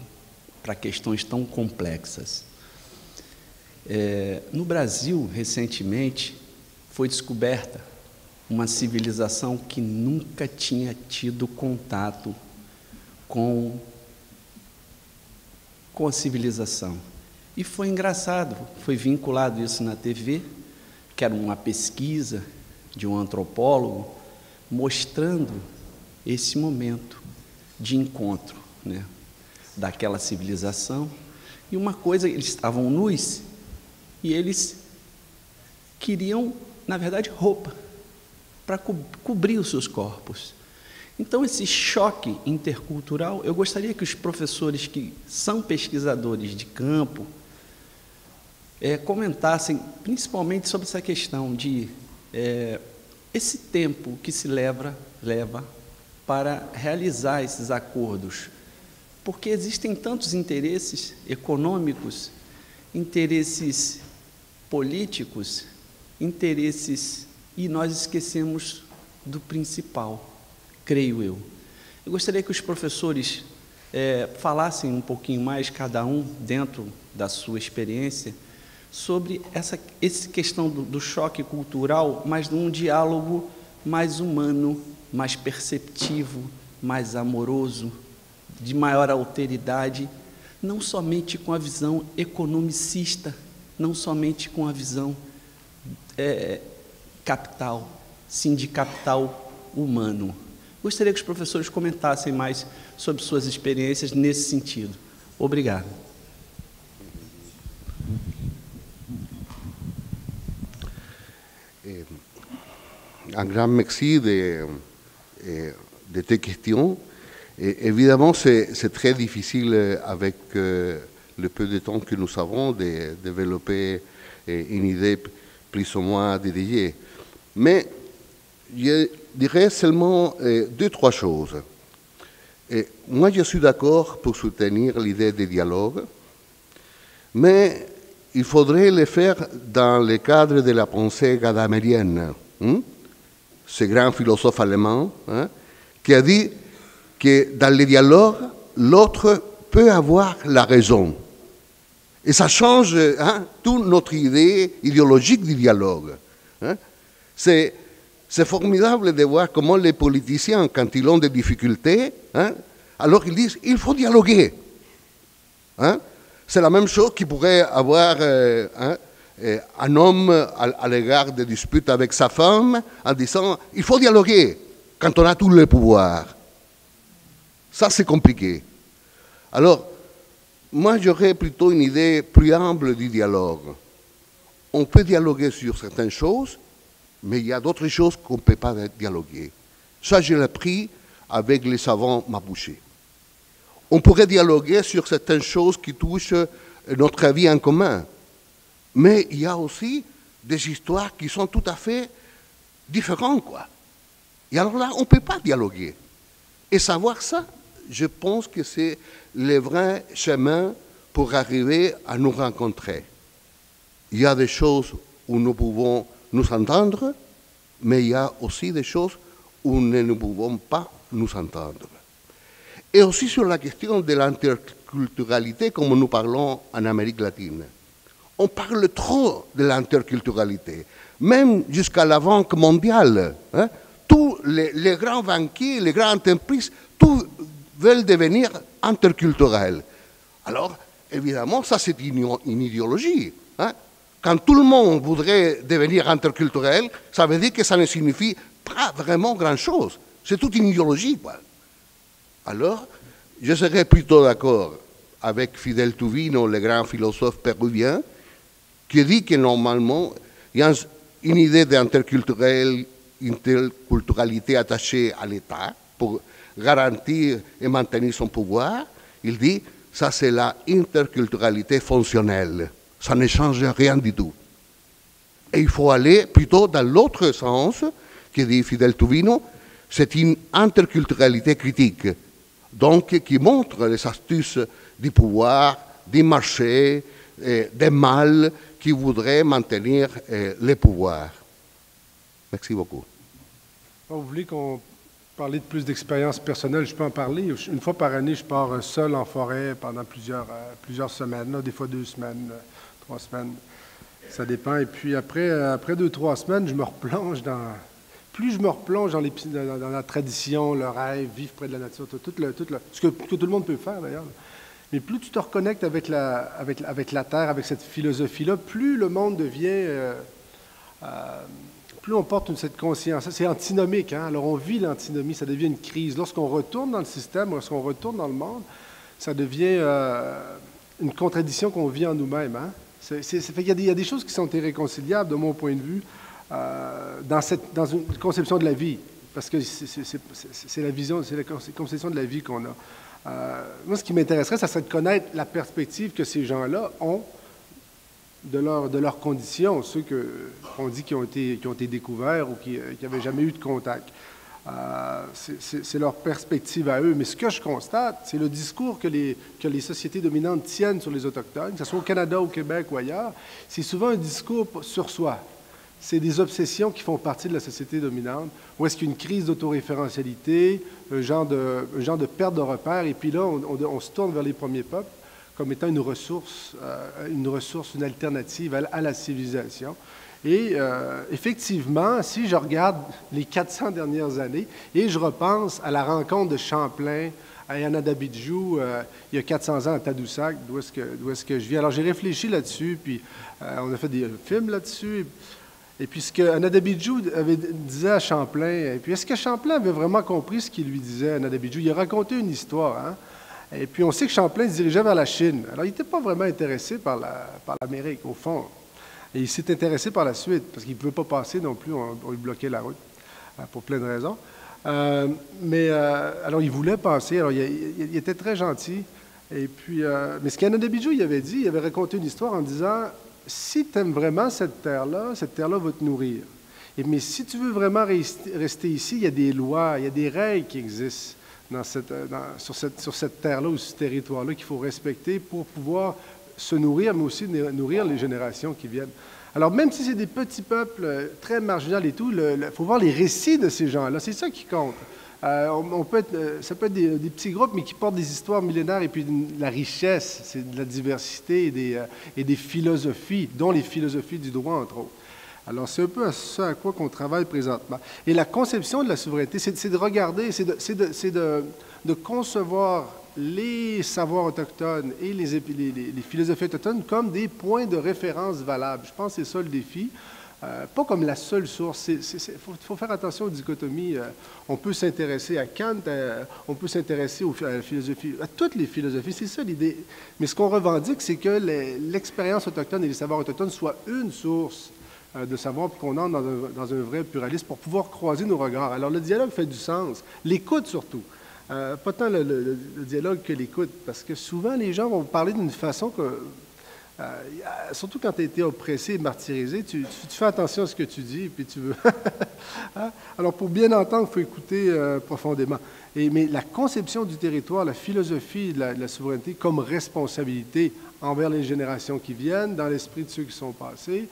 para questões tão complexas. No Brasil, recentemente, foi descoberta uma civilização que nunca tinha tido contato com a civilização. E foi engraçado, foi vinculado isso na TV, que era uma pesquisa de um antropólogo, mostrando esse momento de encontro, né, daquela civilização. E uma coisa, eles estavam nus e eles queriam, na verdade, roupa para cobrir os seus corpos. Então, esse choque intercultural, eu gostaria que os professores que são pesquisadores de campo comentassem, principalmente sobre essa questão de esse tempo que se leva para realizar esses acordos, porque existem tantos interesses econômicos, interesses políticos, interesses, e nós esquecemos do principal, creio eu. Eu gostaria que os professores falassem um pouquinho mais, cada um, dentro da sua experiência, sobre essa questão do choque cultural, mas num diálogo mais humano, mais perceptivo, mais amoroso, de maior alteridade, não somente com a visão economicista, não somente com a visão capital, sim de capital humano. Gostaria que os professores comentassem mais sobre suas experiências nesse sentido. Obrigado. Un grand merci de tes questions. Et évidemment, c'est très difficile avec le peu de temps que nous avons de développer une idée plus ou moins dédiée. Mais je dirais seulement 2-3 choses. Moi, je suis d'accord pour soutenir l'idée de dialogue, mais il faudrait le faire dans le cadre de la pensée gadamérienne. Ce grand philosophe allemand qui a dit que dans le dialogue, l'autre peut avoir la raison. Et ça change toute notre idée idéologique du dialogue. Hein. C'est formidable de voir comment les politiciens, quand ils ont des difficultés, alors ils disent il faut dialoguer. Hein. C'est la même chose qu'il pourrait avoir un homme à l'égard des disputes avec sa femme en disant il faut dialoguer quand on a tous les pouvoirs. Ça, c'est compliqué. Alors, moi, j'aurais plutôt une idée plus humble du dialogue. On peut dialoguer sur certaines choses, mais il y a d'autres choses qu'on ne peut pas dialoguer. Ça, je l'ai appris avec les savants mapouchés. On pourrait dialoguer sur certaines choses qui touchent notre vie en commun, mais il y a aussi des histoires qui sont tout à fait différentes, quoi. Et alors là, on ne peut pas dialoguer. Et savoir ça, je pense que c'est le vrai chemin pour arriver à nous rencontrer. Il y a des choses où nous pouvons nous entendre, mais il y a aussi des choses où nous ne pouvons pas nous entendre. Et aussi sur la question de l'interculturalité, comme nous parlons en Amérique latine. On parle trop de l'interculturalité, même jusqu'à la Banque mondiale. Hein, tous les grands banquiers, les grandes entreprises, tous veulent devenir interculturels. Alors, évidemment, ça c'est une idéologie. Hein. Quand tout le monde voudrait devenir interculturel, ça veut dire que ça ne signifie pas vraiment grand-chose. C'est toute une idéologie, quoi. Alors, je serais plutôt d'accord avec Fidel Tuvino, le grand philosophe péruvien, qui dit que normalement, il y a une idée d'interculturalité attachée à l'État pour garantir et maintenir son pouvoir. Il dit, ça c'est la interculturalité fonctionnelle. Ça ne change rien du tout. Et il faut aller plutôt dans l'autre sens, que dit Fidel Tuvino, c'est une interculturalité critique, donc qui montre les astuces du pouvoir, du marché, des mal qui voudraient maintenir les pouvoirs. Merci beaucoup. Vous voulez qu'on parle de plus d'expérience personnelle? Je peux en parler. Une fois par année, je pars seul en forêt pendant plusieurs semaines, là, des fois 2 semaines, 3 semaines. Ça dépend. Et puis après 2-3 semaines, je me replonge dans... Plus je me replonge dans la tradition, le rêve, vivre près de la nature, ce que tout le monde peut faire d'ailleurs. Mais plus tu te reconnectes avec la terre, avec cette philosophie-là, plus le monde devient... plus on porte cette conscience. C'est antinomique, hein? Alors on vit l'antinomie, ça devient une crise. Lorsqu'on retourne dans le système, lorsqu'on retourne dans le monde, ça devient une contradiction qu'on vit en nous-mêmes. Hein? Il y a des choses qui sont irréconciliables de mon point de vue dans une conception de la vie, parce que c'est la vision, c'est la conception de la vie qu'on a. Moi, ce qui m'intéresserait, ça serait de connaître la perspective que ces gens-là ont de leurs conditions, ceux qu'on dit qui ont été découverts ou qui n'avaient jamais eu de contact. C'est leur perspective à eux. Mais ce que je constate, c'est le discours que les sociétés dominantes tiennent sur les Autochtones, que ce soit au Canada, au Québec ou ailleurs, c'est souvent un discours sur soi. C'est des obsessions qui font partie de la société dominante, où est-ce qu'il y a une crise d'autoréférentialité, un genre de perte de repères, et puis là, on se tourne vers les premiers peuples comme étant une ressource, une alternative à la civilisation. Et effectivement, si je regarde les 400 dernières années, et je repense à la rencontre de Champlain à Anadabidjou, il y a 400 ans à Tadoussac, d'où est-ce que je viens. Alors j'ai réfléchi là-dessus, puis on a fait des films là-dessus. Et puis ce que Anadabidjou disait à Champlain, et puis est-ce que Champlain avait vraiment compris ce qu'il lui disait à Anadabidjou? Il a raconté une histoire, hein? Et puis on sait que Champlain se dirigeait vers la Chine. Alors il n'était pas vraiment intéressé par l'Amérique, au fond. Et il s'est intéressé par la suite, parce qu'il ne pouvait pas passer non plus, on lui bloquait la route, pour plein de raisons. Alors il voulait passer, alors il était très gentil. Et puis, mais ce qu'Anadabidjou il avait dit, il avait raconté une histoire en disant... Si tu aimes vraiment cette terre-là va te nourrir. Mais si tu veux vraiment rester ici, il y a des lois, il y a des règles qui existent sur cette terre-là ou sur ce territoire-là qu'il faut respecter pour pouvoir se nourrir, mais aussi nourrir les générations qui viennent. Alors, même si c'est des petits peuples très marginaux et tout, il faut voir les récits de ces gens-là. C'est ça qui compte. Ça peut être des petits groupes, mais qui portent des histoires millénaires et puis la richesse, c'est de la diversité et des philosophies, dont les philosophies du droit, entre autres. Alors, c'est un peu à ce à quoi qu'on travaille présentement. Et la conception de la souveraineté, c'est de regarder, c'est de concevoir les savoirs autochtones et les philosophies autochtones comme des points de référence valables. Je pense que c'est ça le défi. Pas comme la seule source. Il faut faire attention aux dichotomies. On peut s'intéresser à Kant, on peut s'intéresser à la philosophie, à toutes les philosophies. C'est ça l'idée. Mais ce qu'on revendique, c'est que l'expérience autochtone et les savoirs autochtones soient une source de savoir, puis qu'on entre dans un vrai pluralisme pour pouvoir croiser nos regards. Alors, le dialogue fait du sens. L'écoute, surtout. Pas tant le dialogue que l'écoute, parce que souvent, les gens vont parler d'une façon que... surtout quand tu as été oppressé et martyrisé, tu fais attention à ce que tu dis, puis tu veux... Hein? Alors, pour bien entendre, il faut écouter profondément. Mais la conception du territoire, la philosophie de la souveraineté comme responsabilité envers les générations qui viennent, dans l'esprit de ceux qui sont passés,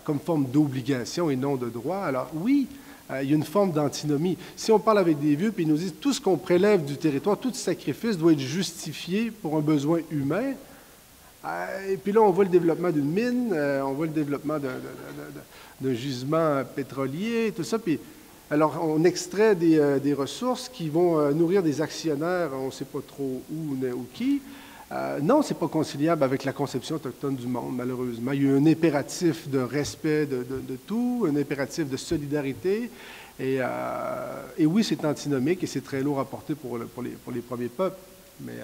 comme forme d'obligation et non de droit. Alors oui, il y a une forme d'antinomie. Si on parle avec des vieux, puis ils nous disent tout ce qu'on prélève du territoire, tout sacrifice doit être justifié pour un besoin humain, et puis là, on voit le développement d'une mine, on voit le développement d'un gisement pétrolier, tout ça. Puis, alors, on extrait des ressources qui vont nourrir des actionnaires, on ne sait pas trop où ou qui. Non, ce n'est pas conciliable avec la conception autochtone du monde, malheureusement. Il y a un impératif de respect de tout, un impératif de solidarité. Et oui, c'est antinomique et c'est très lourd à porter pour les premiers peuples. Mais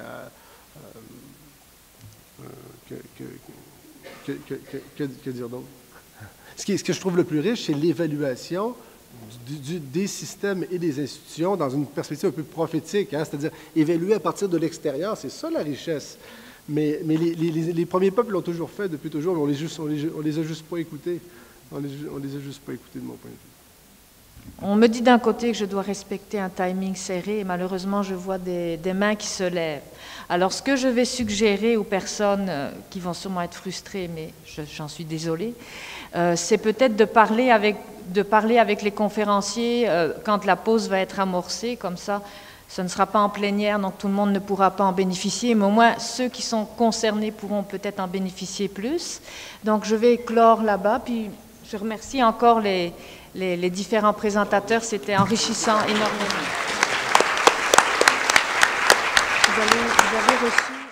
que dire d'autre? Ce que je trouve le plus riche, c'est l'évaluation des systèmes et des institutions dans une perspective un peu prophétique, hein? C'est-à-dire évaluer à partir de l'extérieur, c'est ça la richesse. Mais les premiers peuples l'ont toujours fait depuis toujours, mais on les a juste pas écoutés. On les a juste pas écoutés de mon point de vue. On me dit d'un côté que je dois respecter un timing serré et malheureusement je vois des mains qui se lèvent. Alors ce que je vais suggérer aux personnes qui vont sûrement être frustrées, mais j'en suis désolée, c'est peut-être de parler avec les conférenciers quand la pause va être amorcée, comme ça ce ne sera pas en plénière, donc tout le monde ne pourra pas en bénéficier, mais au moins ceux qui sont concernés pourront peut-être en bénéficier plus. Donc je vais clore là-bas, puis je remercie encore les différents présentateurs, c'était enrichissant énormément. Vous avez reçu...